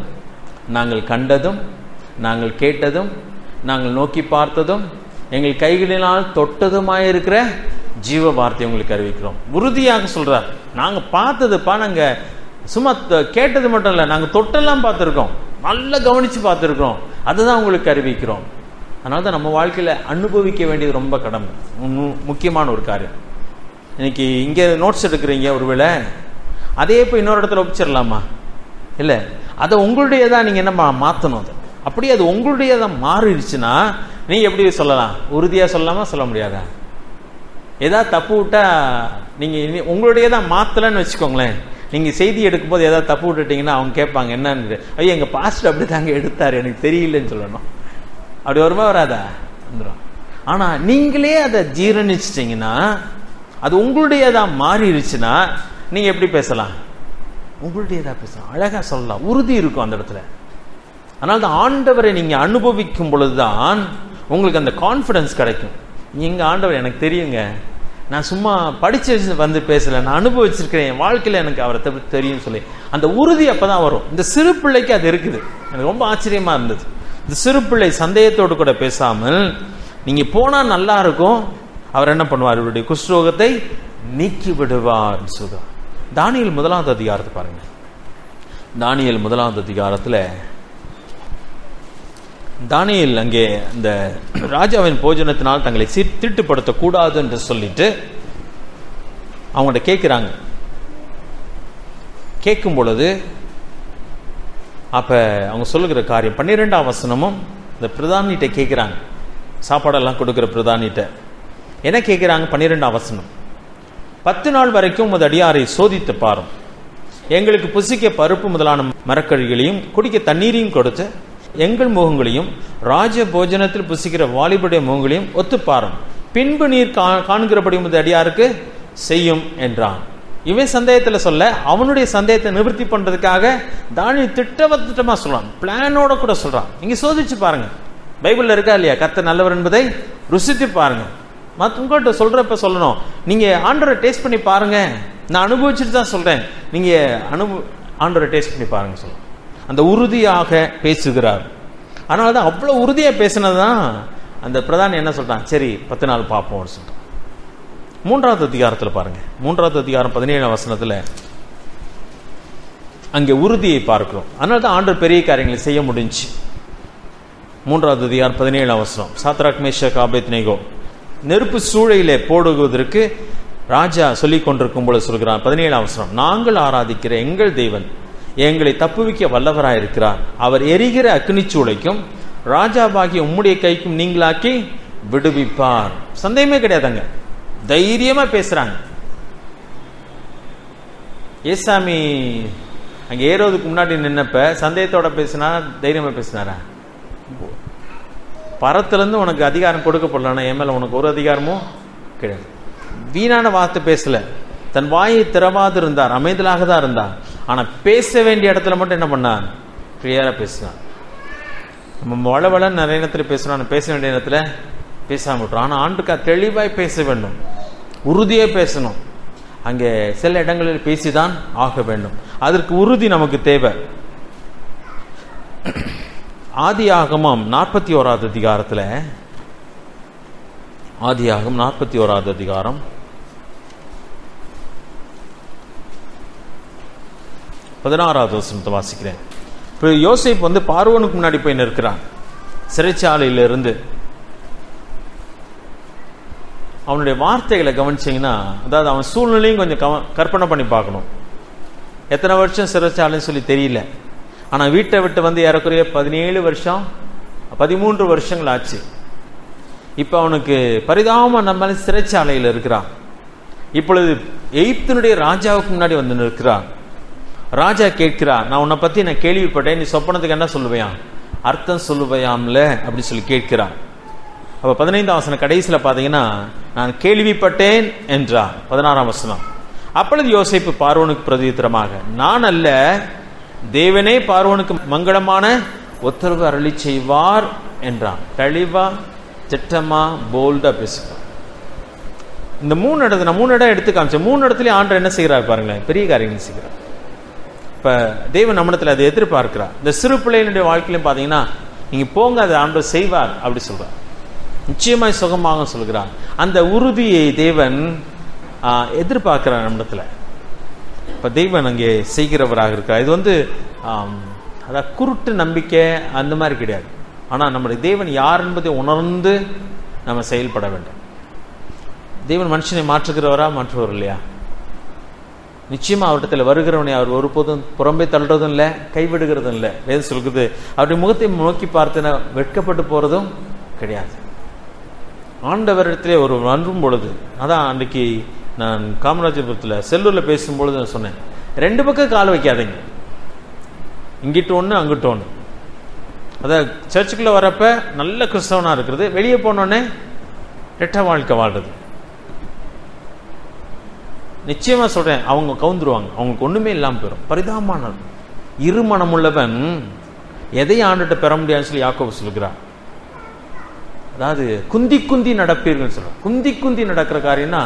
நாங்கள் கண்டதும், நாங்கள் கேட்டதும், நாங்கள் நோக்கி பார்த்ததும், எங்கள் கைகளினால் தொட்டதுமாயிருக்கிற ஜீவ வார்த்தை உங்களுக்கு அறிவிக்கிறோம். உறுதியாக சொல்றார். நாங்க பார்த்ததுப்பா, நாங்க சும்மா கேட்டது மட்டும் இல்லை, நாங்க தொட்டெல்லாம் பார்த்துருக்கோம், நல்லா கவனிச்சு பார்த்துருக்கோம், அதுதான் உங்களுக்கு அறிவிக்கிறோம். அதனால தான் நம்ம வாழ்க்கையில அனுபவிக்க வேண்டியது ரொம்ப கடமை, முக்கியமான ஒரு காரியம். இன்னைக்கு இங்க நோட்ஸ் எடுக்கிறீங்க, ஒருவேளை அதே போய் இன்னொரு இடத்துல ஒப்பிச்சிடலாமா? இல்லை, அதை உங்களுடையதான் நீங்க என்ன மாற்றணும். அதை அப்படியே அது உங்களுடையதான் மாறிடுச்சுன்னா நீங்க எப்படி சொல்லலாம், உறுதியா சொல்லலாமா, சொல்ல முடியாதா? ஏதாவது தப்பு விட்டா நீங்க உங்களுடையதான் மாத்தலன்னு வச்சுக்கோங்களேன். நீங்க செய்தி எடுக்கும் போது ஏதாவது தப்பு விட்டுட்டீங்கன்னா அவங்க கேட்பாங்க என்னன்னு, ஐயோ எங்க பாஸ்டர் அப்படி தாங்க எடுத்தாரு, எனக்கு தெரியலன்னு சொல்லணும். அப்படி வருமா, வராதா? வந்துடும். ஆனா நீங்களே அதை ஜீரணிச்சிட்டீங்கன்னா, அது உங்களுடையதா மாறிடுச்சுன்னா நீங்க எப்படி பேசலாம், உங்களுடையதா பேசலாம், அழகா சொல்லலாம், உறுதி இருக்கும் அந்த இடத்துல. அதனால தான் ஆண்டவரை நீங்க அனுபவிக்கும் பொழுதுதான் உங்களுக்கு அந்த கான்ஃபிடன்ஸ் கிடைக்கும். எங்க ஆண்டவர் எனக்கு தெரியுங்க, நான் சும்மா படிச்சு வந்து பேசல, நான் அனுபவிச்சிருக்கிறேன், என் வாழ்க்கையில எனக்கு அவரை தெரியும் சொல்லி அந்த உறுதி அப்பதான் வரும். இந்த சிறு பிள்ளைக்கு அது இருக்குது. எனக்கு ரொம்ப ஆச்சரியமா இருந்தது. இந்த சிறு பிள்ளை சந்தேகத்தோடு கூட பேசாமல், நீங்க போனா நல்லா இருக்கும், அவர் என்ன பண்ணுவார், அவருடைய குஷ்ரோகத்தை நீக்கி விடுவார் சொல்றார். தானியேல் 1வது அதிகாரத்தை பாருங்க. தானியேல் 1வது அதிகாரத்துல தானியேல் அங்கே இந்த ராஜாவின் போஜனத்தினால் தங்களை தீட்டுப்படுத்த கூடாது என்று சொல்லிட்டு அவங்கள்ட்ட கேட்கிறாங்க. கேட்கும் பொழுது அப்ப அவங்க சொல்லுகிற காரியம் 12ஆம் வசனமும் இந்த பிரதானிட்ட கேட்கிறாங்க. சாப்பாடெல்லாம் கொடுக்கிற பிரதானிட்ட என்ன கேட்கிறாங்க? 12ஆம் வசனம், 10 நாள் வரைக்கும் உமது அடியாரை சோதித்து பாரும், எங்களுக்கு புசிக்க பருப்பு முதலான மரக்கழிகளையும் குடிக்க தண்ணீரையும் கொடுத்து எங்கள் முகங்களையும் ராஜ போஜனத்தில் புசிக்கிற வாலிபுடைய முகங்களையும் ஒத்துப்பாரும், பின்பு நீர் காண்கிறபடி உமது அடியாருக்கு செய்யும் என்றான். இவன் சந்தேகத்துல சொல்ல, அவனுடைய சந்தேகத்தை நிவர்த்தி பண்றதுக்காக தானியேல் திட்டமா சொல்றான், பிளானோட கூட சொல்றான். நீங்க சோதிச்சு பாருங்க, பைபிள்ல இருக்கா இல்லையா, கர்த்தர் நல்லவர் என்பதை ருசித்து பாருங்க. உங்கள்கிட்ட சொல்றப்ப சொல்லணும், நீங்க ஆண்டவரை டேஸ்ட் பண்ணி பாருங்க, நான் அனுபவிச்சுட்டு தான் சொல்றேன், நீங்க ஆண்டவரை டேஸ்ட் பண்ணி பாருங்க சொல்ல. அந்த உறுதியாக பேசுகிறார். அதனாலதான் அவ்வளவு உறுதியா பேசினதுதான் அந்த பிரதானி என்ன சொல்றான், சரி 10 நாள் பார்ப்போம் சொல்றான். 3வது அதிகாரத்துல பாருங்க, 3வது அதிகாரம் 17ஆம் வசனத்துல அங்கே உறுதியை பார்க்கிறோம். அதனாலதான் ஆண்டவர் பெரிய காரியங்களை செய்ய முடிஞ்சு. 3வது அதிகாரம் 17ஆம் வசனம், சாத்ராக் மேஷாக் ஆபேத்நேகோ நெருப்பு சூளையிலே போடுவதற்கு ராஜா சொல்லிக் கொண்டிருக்கும் போது சொல்கிறான். 17ஆம் வசனம், நாங்கள் ஆராதிக்கிற எங்கள் தேவன் எங்களை தப்புவிக்க வல்லவராயிருக்கிறார். அவர் எரிகிற அக்னி சூளைக்கும் ராஜாவாகிய உம்முடைய கைக்கும் நீங்களாக்கி விடுவிப்பார். சந்தேகமே கிடையாதுங்க, தைரியமா பேசுறாங்க. ஏசாமி அங்க ஏறதுக்கு முன்னாடி நின்னப்ப சந்தேகத்தோட பேசினா, தைரியமா பேசினாரா? பரத்திலிருந்து உனக்கு அதிகாரம் கொடுக்கப்படலன்னா என் மேல உனக்கு ஒரு அதிகாரமும் கிடையாது. வீணான வார்த்தை பேசல, தன் வாயை திறவாது இருந்தார், அமைதலாக தான் இருந்தார். ஆனா பேச வேண்டிய இடத்துல மட்டும் என்ன பண்ணார், கிளியரா பேசினார். நம்ம வளவள நிறைய இடத்துல பேசுறோம், பேச வேண்டிய இடத்துல பேசாம விட்டுறோம். ஆனா ஆண்டுக்கா தெளிவாய் பேச வேண்டும், உறுதியே பேசணும். அங்கே சில இடங்களில் பேசிதான் ஆக வேண்டும். அதற்கு உறுதி நமக்கு தேவை. ஆதியாகமம் 41வது அதிகாரத்துல, ஆதியாகமம் 41வது அதிகாரம் 16வது வசனத்தை வாசிக்கிறேன். இப்போ யோசேப்பு பார்வோனுக்கு முன்னாடி போய் நிற்கிறான் சிறைச்சாலையிலிருந்து. அவனுடைய வார்த்தைகளை கவனிச்சிங்கன்னா, அதாவது அவன் சூழ்நிலையும் கொஞ்சம் கற்பனை பண்ணி பார்க்கணும். எத்தனை வருஷம் சிறைச்சாலைன்னு சொல்லி தெரியல, ஆனா வீட்டை விட்டு ஏறக்குறைய 17 வருஷம் 13 வருஷங்கள் ஆச்சு. இப்ப அவனுக்கு பரிதாபமா நம்ம சிறைச்சாலையில் இருக்கிறான். இப்பொழுது எகிப்தினுடைய ராஜாவுக்கு முன்னாடி நிற்கிறான். ராஜா கேட்கிறான், நான் உன்னை பத்தி நான் கேள்விப்பட்டேன், நீ சொப்பனத்துக்கு என்ன சொல்லுவையாம், அர்த்தம் சொல்லுவையாம்ல அப்படி சொல்லி கேட்கிறான். அப்ப 15ஆம் வசனம் கடைசியில பாத்தீங்கன்னா, நான் கேள்விப்பட்டேன் என்றான். 16ஆம் வசனம், அப்பொழுது யோசேப்பு பார்வோனுக்கு பிரதியுத்தரமாக, நான் அல்ல, தேவனே பார்வோனுக்கு மங்களமான உத்தரவு அருளி செய்வார் என்றான். தெளிவா திட்டமா போல்டா பேசுகிறார். இந்த 3 இடத்துல நான் 3 இடம் எடுத்து காமிச்சேன். 3 இடத்துலயும் ஆண்டவர் என்ன செய்கிறார் பாருங்களேன், பெரிய காரியங்கள் செய்கிறார். இப்ப தேவன் நம்மிடத்துல அதை எதிர்பார்க்கிறார். இந்த சிறு பிள்ளைகளுடைய வாழ்க்கையிலும் பாத்தீங்கன்னா, நீங்க போங்க, அதை ஆண்டவர் செய்வார் அப்படி சொல்றார். நிச்சயமாய் சுகமாக சொல்கிறார். அந்த உறுதியை தேவன் எதிர்பார்க்கிறார் நம்மிடத்துல. இப்ப தேவன் அங்கே செய்கிறவராக இருக்கிறார். இது அதாவது குருட்டு நம்பிக்கை அந்த மாதிரி கிடையாது. ஆனா நம்முடைய தேவன் யார் என்பதை உணர்ந்து நம்ம செயல்பட வேண்டும். தேவன் மனுஷனை மாற்றுகிறவரா, மாற்றுவர் இல்லையா? நிச்சயமா அவரிடத்துல வருகிறவனை அவர் ஒருபோதும் புறம்பே தள்ளுறதும் இல்லை, கைவிடுகிறதும் இல்லை. வேதம் சொல்கிறது, அவருடைய முகத்தை நோக்கி பார்த்து வெட்கப்பட்டு போறதும் கிடையாது. ஆண்டவரிடத்திலே ஒரு அன்பும் பொழுது, அதான் அன்றைக்கு நான் காமராஜபுரத்தில் செல்லூர்ல பேசும்பொழுது நான் சொன்னேன், 2 பக்கம் கால் வைக்காதீங்க, இங்கிட்டு ஒன்று அங்கிட்டு ஒன்று. அதாவது சர்ச்சுக்குள்ள வரப்ப நல்ல கிறிஸ்தவனா இருக்கிறது, வெளியே போனோடனே ரெட்ட வாழ்க்கை வாழ்றது. நிச்சயமா சொல்றேன், அவங்க கவுந்துருவாங்க, அவங்களுக்கு ஒண்ணுமே இல்லாம போயிடும். பரிதாபமானது. இருமனம் உள்ளவன் எதை ஆண்டுட்டு பெற முடியாதுன்னு சொல்லி யாக்கோபு சொல்கிறார். அதாவது குந்தி குந்தி நடப்பீர்கள் சொல்ற, குந்தி குந்தி நடக்கிற காரியம்னா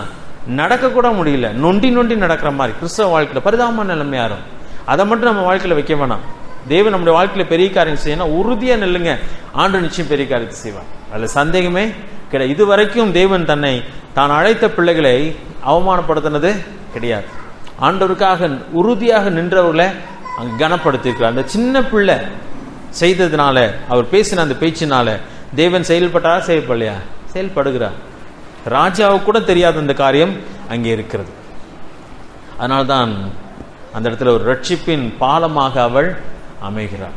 நடக்க கூட முடியல, நொண்டி நொண்டி நடக்கிற மாதிரி கிறிஸ்தவ வாழ்க்கையில பரிதாபமான நிலைமையா இருக்கும். அதை மட்டும் நம்ம வாழ்க்கையில வைக்க வேணாம். தேவன் நம்முடைய வாழ்க்கையில பெரிய காரியம் செய்யணும், உறுதியா நில்லுங்க, ஆண்டு நிச்சயம் பெரிய காரியத்தை செய்வார். அதுல சந்தேகமே கிடையாது. இதுவரைக்கும் தேவன் தான் அழைத்த பிள்ளைகளை அவமானப்படுத்தினது கிடையாது. ஆண்டவருக்காக உறுதியாக நின்றவர்களை அங்க கனப்படுத்திருக்கிறார். அந்த சின்ன பிள்ளை செய்ததுனால, அவர் பேசின அந்த பேச்சினால தேவன் செயல்பட்டாரா, செயல்படலையா? செயல்படுகிறார். ராஜாவுக்கு கூட தெரியாத அந்த காரியம் அங்கே இருக்கிறது. அதனால்தான் அந்த இடத்துல ஒரு ரட்சிப்பின் பாலமாக அவள் அமைகிறார்.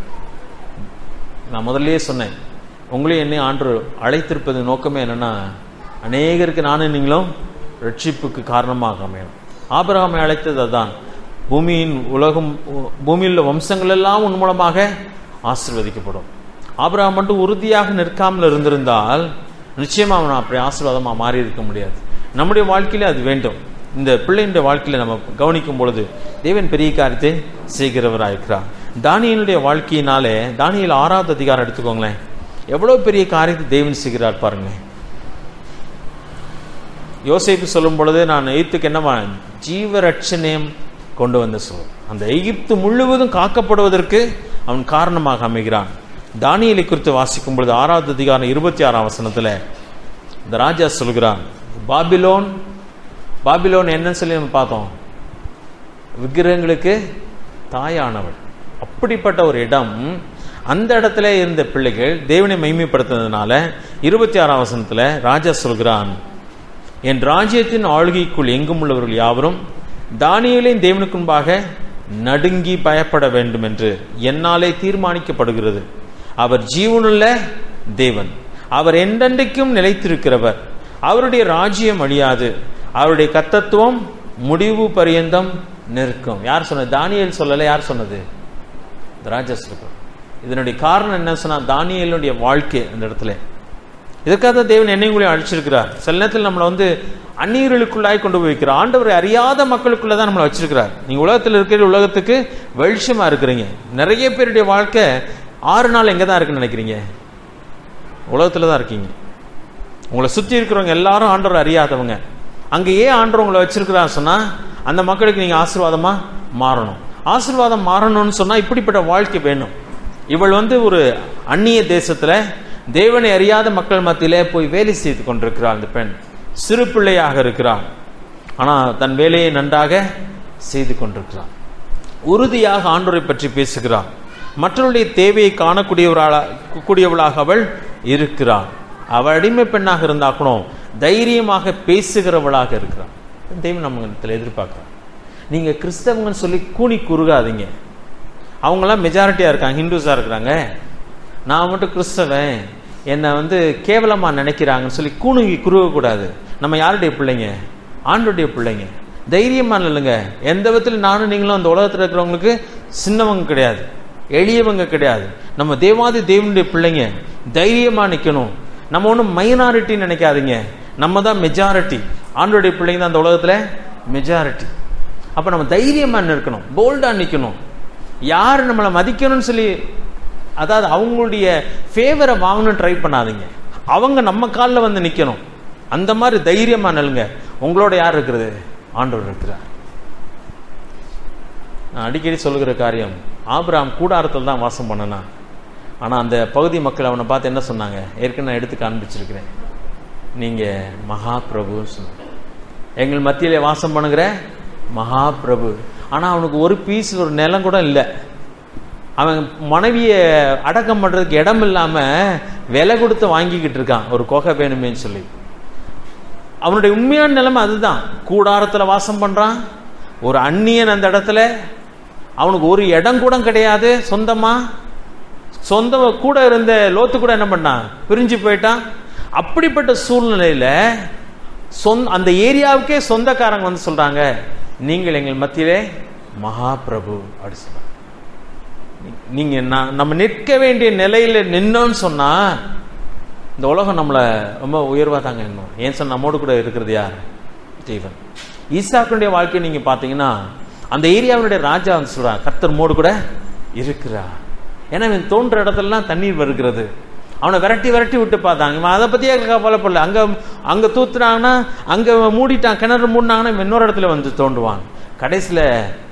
நான் முதல்லயே சொன்னேன், உங்களையும் என்னை ஆண்டு அழைத்திருப்பது நோக்கமே என்னன்னா, அநேகருக்கு நானும் நீங்களும் ரட்சிப்புக்கு காரணமாக அமையணும். ஆபிரகாமை அழைத்தது அதுதான். பூமியில் உள்ள வம்சங்கள் எல்லாம் உன் மூலமாக ஆசீர்வதிக்கப்படும். ஆபிரகாம் மட்டும் உறுதியாக நிற்காமல் இருந்திருந்தால் நிச்சயமா அவன் அப்படி ஆசீர்வாதமா மாறி இருக்க முடியாது. நம்முடைய வாழ்க்கையில அது வேண்டும். இந்த பிள்ளையினுடைய வாழ்க்கையில நம்ம கவனிக்கும் பொழுது தேவன் பெரிய காரியத்தை செய்கிறவராயிருக்கிறார். தானியேலுடைய வாழ்க்கையினாலே, தானியேல் 6வது அதிகாரம் எடுத்துக்கோங்களேன், எவ்வளவு பெரிய காரியத்தை தேவன் செய்கிறார் பாருங்க. யோசேப்பு சொல்லும் பொழுது, நான் எகிப்துக்கு என்னவா ஜீவரட்சணியம் கொண்டு வந்த சொல், அந்த எகிப்து முழுவதும் காக்கப்படுவதற்கு அவன் காரணமாக அமைகிறான். தானியேலை குறித்து வாசிக்கும் பொழுது 6வது அதிகாரம் 26ஆம் வசனத்துல இந்த ராஜா சொல்கிறான், பாபிலோன் என்னன்னு சொல்லி நம்ம பார்த்தோம், விக்கிரகங்களுக்கு தாயானவள். அப்படிப்பட்ட ஒரு இடம். அந்த இடத்துல இருந்த பிள்ளைகள் தேவனை மகிமைப்படுத்தினதுனால 26ஆம் வசனத்துல ராஜா சொல்கிறான், என் ராஜ்யத்தின் ஆளுகைக்குள் எங்கும் உள்ளவர்கள் யாவரும் தானியேலின் தேவனுக்கு முன்பாக நடுங்கி பயப்பட வேண்டும் என்று என்னாலே தீர்மானிக்கப்படுகிறது. அவர் ஜீவனுள்ள தேவன், அவர் என்றென்றைக்கும் நிலைத்திருக்கிறவர், அவருடைய ராஜ்யம் அழியாது, அவருடைய கர்த்தத்துவம் முடிவு பரியந்தம் நிற்கும். யார் சொன்னது? தானியேல் சொல்லல. யார் சொன்னது? ராஜா சொல்றார். இதனுடைய காரணம் என்ன சொன்னா, தானியேலுடைய வாழ்க்கை அந்த இடத்துல. இதற்காக தேவன் என்னையும் அழிச்சிருக்கிறார். சில நேரத்தில் நம்மளை அந்நியர்களுக்குள்ளாய் கொண்டு போய் வைக்கிறார். ஆண்டவரை அறியாத மக்களுக்குள்ளதான் நம்மளை வச்சிருக்கிறார். நீங்க உலகத்தில் இருக்கிற உலகத்துக்கு வெளிச்சமா இருக்கிறீங்க. நிறைய பேருடைய வாழ்க்கை 6 நாள் எங்க தான் இருக்குன்னு நினைக்கிறீங்க? உலகத்துல தான் இருக்கீங்க. உங்களை சுத்தி இருக்கிறவங்க எல்லாரும் ஆண்டவர் அறியாதவங்க. அங்க ஏன் ஆண்டவர் உங்களை வச்சிருக்கிறார் சொன்னா, அந்த மக்களுக்கு நீங்க ஆசீர்வாதமா மாறணும். ஆசீர்வாதம் மாறணும்னு சொன்னா இப்படிப்பட்ட வாழ்க்கை வேணும். இவள் ஒரு அந்நிய தேசத்துல தேவனை அறியாத மக்கள் மத்தியிலே போய் வேலை செய்து கொண்டிருக்கிறாள். அந்த பெண் சிறு பிள்ளையாக இருக்கிறாள். ஆனா தன் வேலையை நன்றாக செய்து கொண்டிருக்கிறாள். உறுதியாக ஆண்டவரை பற்றி பேசுகிறாள். மற்றவருடைய தேவையை காணக்கூடியவளாக அவள் இருக்கிறாள். அவள் அடிமை பெண்ணாக இருந்தாக்கணும், தைரியமாக பேசுகிறவளாக இருக்கிறாள். தெய்வம் நம்ம எதிர்பார்க்கிறார். நீங்க கிறிஸ்தவங்கன்னு சொல்லி கூனி குறுகாதீங்க. அவங்களாம் மெஜாரிட்டியா இருக்காங்க, ஹிந்துஸா இருக்கிறாங்க. நான் மட்டும் கிறிஸ்தவன், என்னை கேவலமா நினைக்கிறாங்கன்னு சொல்லி கூணுங்கி குறுக கூடாது. நம்ம யாருடைய பிள்ளைங்க? ஆண்டோடைய பிள்ளைங்க. தைரியமா இல்லைங்க. எந்த விதத்தில் நானும் நீங்களும் அந்த உலகத்தில் இருக்கிறவங்களுக்கு சின்னவங்க கிடையாது, எளியவங்க கிடையாது. நம்ம தேவாதி தேவனுடைய பிள்ளைங்க. தைரியமா நிக்கணும். நம்ம ஒன்றும் மைனாரிட்டின்னு நினைக்காதீங்க. நம்ம தான் மெஜாரிட்டி. ஆண்டோடைய பிள்ளைங்க தான் அந்த உலகத்துல மெஜாரிட்டி. அப்ப நம்ம தைரியமா இருக்கணும், போல்டா நிக்கணும். யாரு நம்மளை மதிக்கணும்னு சொல்லி, அதாவது அவங்களுடைய ஃபேவரை வாங்கணும் ட்ரை பண்ணாதீங்க. அவங்க நம்ம காலில் நிக்கணும். அந்த மாதிரி தைரியமா நில்லுங்க. உங்களோட யார் இருக்கிறது? ஆண்டவர் இருக்கிறார். நான் அடிக்கடி சொல்லுகிற காரியம், ஆபிரகாம் கூடாரத்தில் தான் வாசம் பண்ணனா. ஆனா அந்த பகுதி மக்கள் அவனை பார்த்து என்ன சொன்னாங்க? ஏற்கனவே நான் எடுத்து காண்பிச்சிருக்கிறேன். நீங்க மகா பிரபுன்னு சொன்னாங்க. எங்கள் மத்தியிலே வாசம் பண்ணுகிற மகா பிரபு. ஆனா அவனுக்கு ஒரு பீஸ், ஒரு நிலம் கூட இல்லை. அவன் மனைவிய அடக்கம் பண்றதுக்கு இடம் இல்லாம விலை கொடுத்து வாங்கிக்கிட்டு இருக்கான், ஒரு கொகை வேணுமேன்னு சொல்லி. அவனுடைய உண்மையான நிலைமை அதுதான். கூடாரத்துல வாசம் பண்றான், ஒரு அந்நியன் அந்த இடத்துல. அவனுக்கு ஒரு இடம் கூட கிடையாது சொந்தமா. சொந்த கூட இருந்த லோத்து கூட என்ன பண்ணான்? பிரிஞ்சு போயிட்டான். அப்படிப்பட்ட சூழ்நிலையில அந்த ஏரியாவுக்கே சொந்தக்காரங்க சொல்றாங்க, நீங்கள் எங்கள் மத்தியிலே மகா பிரபு அப்படி சொல்றாங்க. நீங்க நம்ம நிற்க வேண்டிய நிலையில நின்னோன்னு சொன்னா இந்த உலகம் நம்மளை ரொம்ப உயர்வா தாங்க எண்ணும். ஏன் சொன்ன நம்மோடு கூட இருக்கிறது யார்? தேவன். ஈசாக்குடைய வாழ்க்கையை நீங்க பாத்தீங்கன்னா அந்த ஏரியாவுடைய ராஜா சொல்றான், கர்த்தர் மோடு கூட இருக்கிறா. ஏன்னா இவன் தோன்ற இடத்துலலாம் தண்ணீர் வருகிறது. அவனை விரட்டி விரட்டி விட்டு பார்த்தாங்க. இவன் அதை பத்தியே கவலைப்படல. அங்க தூத்துனாங்கன்னா, அங்க மூடிட்டான், கிணறு மூடினாங்கன்னா இன்னொரு இடத்துல தோண்டுவான். கடைசியில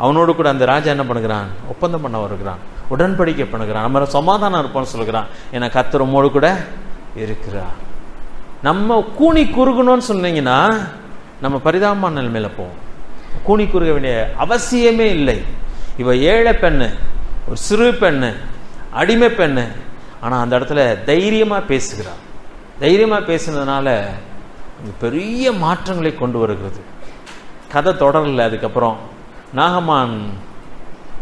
அவனோடு கூட அந்த ராஜா என்ன பண்ணுகிறான்? ஒப்பந்தம் பண்ண வருகிறான், உடன்படிக்கை பண்ணுகிறான். நம்ம சமாதானம் இருப்போம்னு சொல்லுகிறான். ஏன்னா கர்த்தர் உம்மோடு கூட இருக்கிறா. நம்ம கூனி குறுகணும்னு சொன்னீங்கன்னா நம்ம பரிதாபமான நிலைமையில போவோம். கூனி குறுக வேண்டிய அவசியமே இல்லை. இவ ஏழை பெண்ணு, ஒரு சிறு பெண்ணு, அடிமை பெண்ணு. ஆனா அந்த இடத்துல தைரியமா பேசுகிறார். தைரியமா பேசினதுனால பெரிய மாற்றங்களை கொண்டு வருகிறது. கதை தொடரல. அதுக்கப்புறம் நாகமான்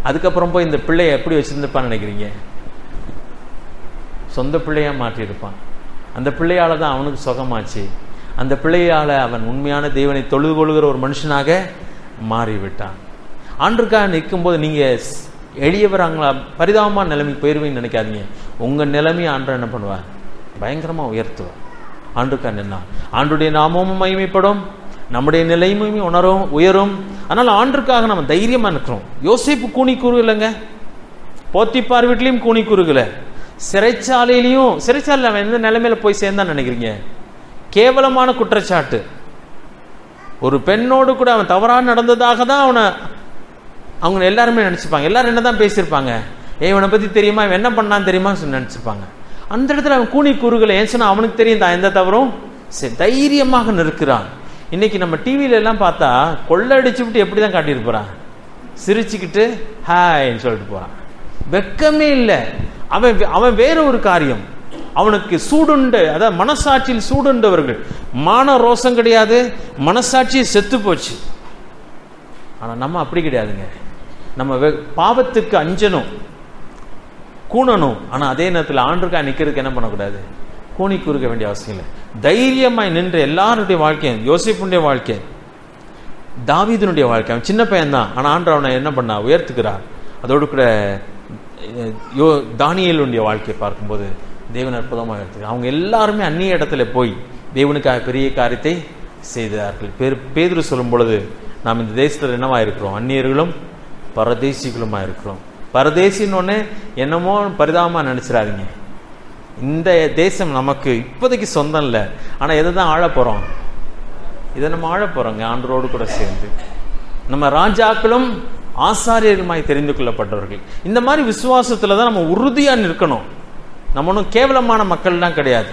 அதுக்கப்புறம் போய் இந்த பிள்ளைய எப்படி வச்சிருந்திருப்பான்னு நினைக்கிறீங்க? சொந்த பிள்ளையா மாற்றியிருப்பான். அந்த பிள்ளையால தான் அவனுக்கு சுகமாச்சு. அந்த பிள்ளையால அவன் உண்மையான தேவனை தொழுது கொள்கிற ஒரு மனுஷனாக மாறிவிட்டான். ஆண்டுக்காக நிற்கும் போது நீங்க எளியவராங்களா பரிதாபமான நிலைமைக்கு போயிருவீங்கன்னு நினைக்காதீங்க. உங்க நிலைமையை ஆண்டவர் என்ன பண்ணுவார்? பயங்கரமா உயர்த்துவார். ஆண்டுக்கா நின்னா ஆண்டுடைய நாமமும் மகிமைப்படும், நம்முடைய நிலையுமே உயரும். அதனால ஆண்டுக்காக நம்ம தைரியமா இருக்கிறோம். யோசேப்பு கூனி கூறுகலைங்க, போத்திப்பார் வீட்லயும் கூனி கூறுகல, சிறைச்சாலையிலையும். சிறைச்சாலையில் அவன் எந்த நிலைமையில போய் சேர்ந்தான்னு நினைக்கிறீங்க? கேவலமான குற்றச்சாட்டு. ஒரு பெண்ணோடு கூட அவன் தவறாக நடந்ததாக தான் அவங்க எல்லாருமே நினைச்சிருப்பாங்க. எல்லாரும் என்னதான் பேசியிருப்பாங்க, இவனை பத்தி தெரியுமா, இவன் என்ன பண்ணான்னு தெரியுமா நினைச்சிருப்பாங்க. அந்த இடத்துல அவன் கூனி கூறுகளை ஏன் சொன்னா அவனுக்கு தெரியும் தான் எந்த தவறும். சரி, தைரியமாக நிற்கிறான். இன்னைக்கு நம்ம டிவியில எல்லாம் பார்த்தா கொள்ளடிச்சு விட்டு எப்படிதான் காட்டிட்டு போறான், சிரிச்சுக்கிட்டு ஹாய்ன்னு சொல்லிட்டு போறான். வெக்கமே இல்லை. அவன் வேற ஒரு காரியம். அவனுக்கு சூடுண்டு, அதாவது மனசாட்சியில் சூடுண்டவர்கள். மான ரோசம் கிடையாது, மனசாட்சி செத்து போச்சு. ஆனா நம்ம அப்படி கிடையாதுங்க. நம்ம பாவத்துக்கு அஞ்சணும், கூணணும். ஆனா அதே நேரத்தில் ஆண்டுக்கா நிக்கிறதுக்கு என்ன பண்ணக்கூடாது, கூனி கூறுக்க வேண்டிய அவசியம் இல்லை. தைரியமாய் நின்று எல்லாருடைய வாழ்க்கையும், யோசேப்புடைய வாழ்க்கை, தாவீதுனுடைய வாழ்க்கை. அவன் சின்ன பையன் தான், ஆனா ஆண்டு அவனை என்ன பண்ணா, உயர்த்துக்கிறார். அதோடு கூட தானியேலுடைய வாழ்க்கையை பார்க்கும்போது தேவன் அற்புதமாக எடுத்துக்கிறார். அவங்க எல்லாருமே அந்நிய இடத்துல போய் தேவனுக்காக பெரிய காரியத்தை செய்தார்கள். பேதுரு சொல்லும் பொழுது, நாம் இந்த தேசத்தில் என்னவா இருக்கிறோம், அந்நியர்களும் பரதேசிகளுமா இருக்கிறோம். பரதேசின்னு என்னமோ பரிதாபமா நினைச்சிடாதீங்க. இந்த தேசம் நமக்கு இப்போதைக்கு சொந்தம் இல்லை. ஆனா எதை தான் ஆழ போறோம், இதை நம்ம ஆழ போறோங்க ஆண்டரோடு கூட சேர்ந்து. நம்ம ராஜாக்களும் ஆசாரியர்களுமாய் தெரிந்து கொள்ளப்பட்டவர்கள். இந்த மாதிரி விசுவாசத்துல தான் நம்ம உறுதியா நிற்கணும். நம்ம ஒன்றும் கேவலமான மக்கள்லாம் கிடையாது.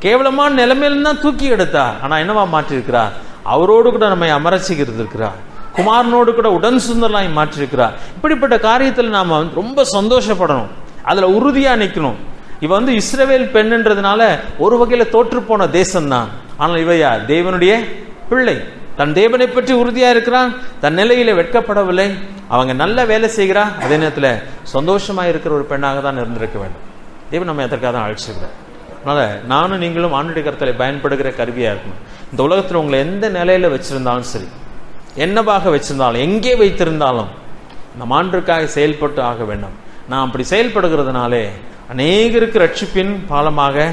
கேவலமான நிலைமையில தான் தூக்கி எடுத்தார், ஆனா என்னவா மாற்றி இருக்கிறார், அவரோடு கூட நம்மை அமரச்சிக்கிறது இருக்கிறார். குமாரனோடு கூட உடன் சுந்தரலாய் மாற்றிருக்கிறார். இப்படிப்பட்ட காரியத்தில் நாம ரொம்ப சந்தோஷப்படணும், அதுல உறுதியா நிற்கணும். இவ இஸ்ரவேல் பெண்ன்றதுனால ஒரு வகையில தோற்று போன தேசம் தான். ஆனால் இவையா தேவனுடைய பிள்ளை, தன் தேவனை பற்றி உறுதியா இருக்கிறான், தன் நிலையில வெட்கப்படவில்லை. அவங்க நல்ல வேலை செய்கிறா, அதே நேரத்தில் சந்தோஷமா இருக்கிற ஒரு பெண்ணாக தான் இருந்திருக்க வேண்டும். தேவன் நம்ம எதற்காக தான் அழைச்சிருக்கிறார். அதனால நானும் நீங்களும் ஆண்டுடைய கருத்தலை பயன்படுகிற கருவியா இருக்கணும். இந்த உலகத்தில் உங்களை எந்த நிலையில வச்சிருந்தாலும் சரி, என்னவாக வச்சிருந்தாலும், எங்கே வைத்திருந்தாலும் நம் ஆண்டுக்காக செயல்பட்டு ஆக வேண்டும். நாம் அப்படி செயல்படுகிறதுனாலே அநேகருக்கு ரட்சிப்பின் பாலமாக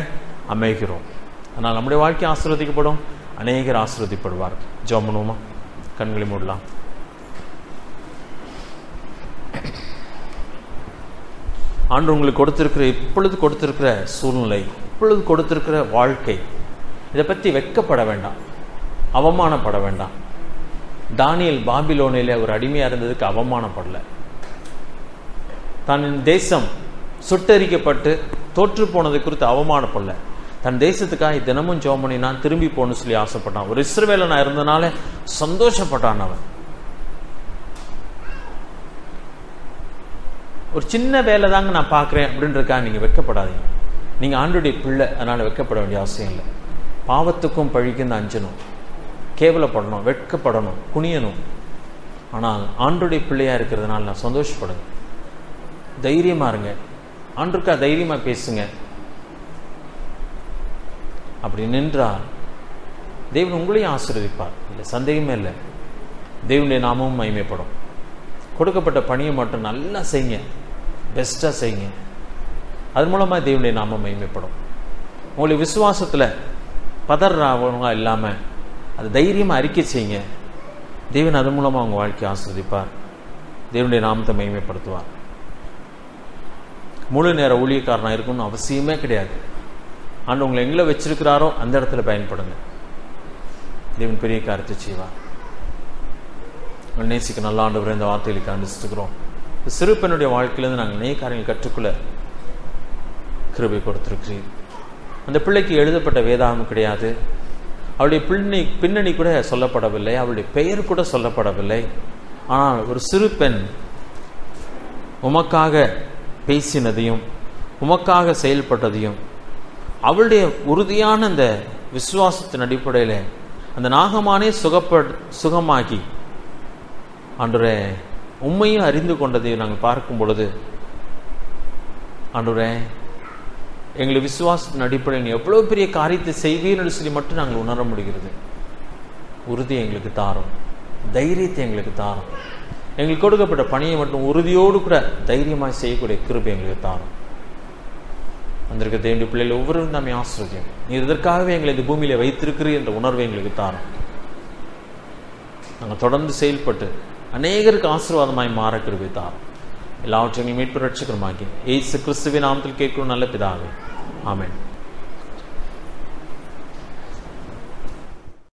அமைகிறோம். ஆனால் நம்முடைய வாழ்க்கை ஆசீர்வதிக்கப்படும், அநேகர் ஆசீர்வதிப்படுவார். ஜெபம் பண்ணுவோமா? கண்களை மூடலாம். ஆண்டு உங்களுக்கு கொடுத்திருக்கிற, இப்பொழுது கொடுத்திருக்கிற சூழ்நிலை, இப்பொழுது கொடுத்திருக்கிற வாழ்க்கை, இதை பற்றி வெட்கப்பட வேண்டாம், அவமானப்பட வேண்டாம். தானியேல் பாபிலோனிலே ஒரு அடிமையா இருந்ததுக்கு அவமானப்படல. தன் தேசம் சுட்டரிக்கப்பட்டு தோற்று போனதை குறித்து அவமானப்படல. தன் தேசத்துக்காக தினமும் ஜெபம் பண்ணி நான் திரும்பி போகணும்னு சொல்லி ஆசைப்பட்டான். ஒரு இஸ்ரவேலனா இருந்தனால சந்தோஷப்பட்டான். அவன் ஒரு சின்ன வேலை தாங்க நான் பார்க்குறேன் அப்படின்றதுக்காக நீங்கள் வெட்கப்படாதீங்க. நீங்கள் ஆண்டுடைய பிள்ளை, அதனால் வெட்கப்பட வேண்டிய அவசியம் இல்லை. பாவத்துக்கும் பழிக்கும் தான் அஞ்சணும், கேவலப்படணும், வெட்கப்படணும், குனியணும். ஆனால் ஆண்டுடைய பிள்ளையாக இருக்கிறதுனால நான் சந்தோஷப்படுங்க, தைரியமாக இருங்க, ஆண்டுக்கா தைரியமாக பேசுங்க. அப்படி நின்றால் தேவன் உங்களையும் ஆசீர்வதிப்பார், இல்லை சந்தேகமே இல்லை. தேவனுடைய நாமமும் மகிமைப்படும். கொடுக்கப்பட்ட பணியை மட்டும் நல்லா செய்யுங்க, பெஸ்ட்டாக செய்யுங்க. அது மூலமாக தேவனுடைய நாமம் மகிமைப்படும். உங்களுடைய விசுவாசத்தில் பதறாவங்க இல்லாமல் அது தைரியமாக அறிக்கை செய்யுங்க. தேவன் அது மூலமாக அவங்க வாழ்க்கையை ஆசீர்வதிப்பார், தேவனுடைய நாமத்தை மகிமைப்படுத்துவார். முழு நேர ஊழியக்காரனாக இருக்கணும்னு அவசியமே கிடையாது. ஆண்டு உங்களை எங்கே வச்சிருக்கிறாரோ அந்த இடத்துல பயன்படுங்க. தேவன் பெரிய காரியத்தை செய்வார். நேசிக்க நல்ல ஆண்டவரை இந்த வார்த்தைகளுக்கு அனுப்பிச்சுக்கிறோம். சிறு பெண்ணுடைய வாழ்க்கையிலேருந்து நாங்கள் அநேக காரியங்கள் கற்றுக்கொள்ள கிருபை கொடுத்திருக்கிறீர். அந்த பிள்ளைக்கு எழுதப்பட்ட வேதாகம் கிடையாது, அவளுடைய பின்னணி கூட சொல்லப்படவில்லை, அவளுடைய பெயர் கூட சொல்லப்படவில்லை. ஆனால் ஒரு சிறு பெண் உமக்காக பேசினதையும் உமக்காக செயல்பட்டதையும் அவளுடைய உறுதியான அந்த விசுவாசத்தின் அடிப்படையில் அந்த நாகமானே சுகமாகி ஆண்டவரே உண்மையும் அறிந்து கொண்டதை நாங்கள் பார்க்கும் பொழுது, ஆண்டவரே எங்களை விசுவாசத்தின் அடிப்படையில் எவ்வளோ பெரிய காரியத்தை செய்வீர்னு சொல்லி மட்டும் நாங்கள் உணர முடிகிறது. உறுதியை எங்களுக்கு தாரும், தைரியத்தை எங்களுக்கு தாரும். எங்களுக்கு கொடுக்கப்பட்ட பணியை மட்டும் உறுதியோடு கூட தைரியமாக செய்யக்கூடிய கிருபை எங்களுக்கு தாரும். வந்திருக்க தேவனுடைய பிள்ளைகள் ஒவ்வொருவரும் நம்மை ஆசீர்வதியும். நீர் இதற்காகவே எங்களை இந்த பூமியில வைத்திருக்கிறீர் என்ற உணர்வை எங்களுக்கு தாரும். நாங்கள் தொடர்ந்து செயல்பட்டு அநேகருக்கு ஆசீர்வாதமாய் மாற கிருபை தாரும். எல்லாவற்றையும் மீட்பு ரட்சகருமாகி இயேசு கிறிஸ்துவின் நாமத்தில் கேட்கிறோம் நல்ல பிதாவே, ஆமென்.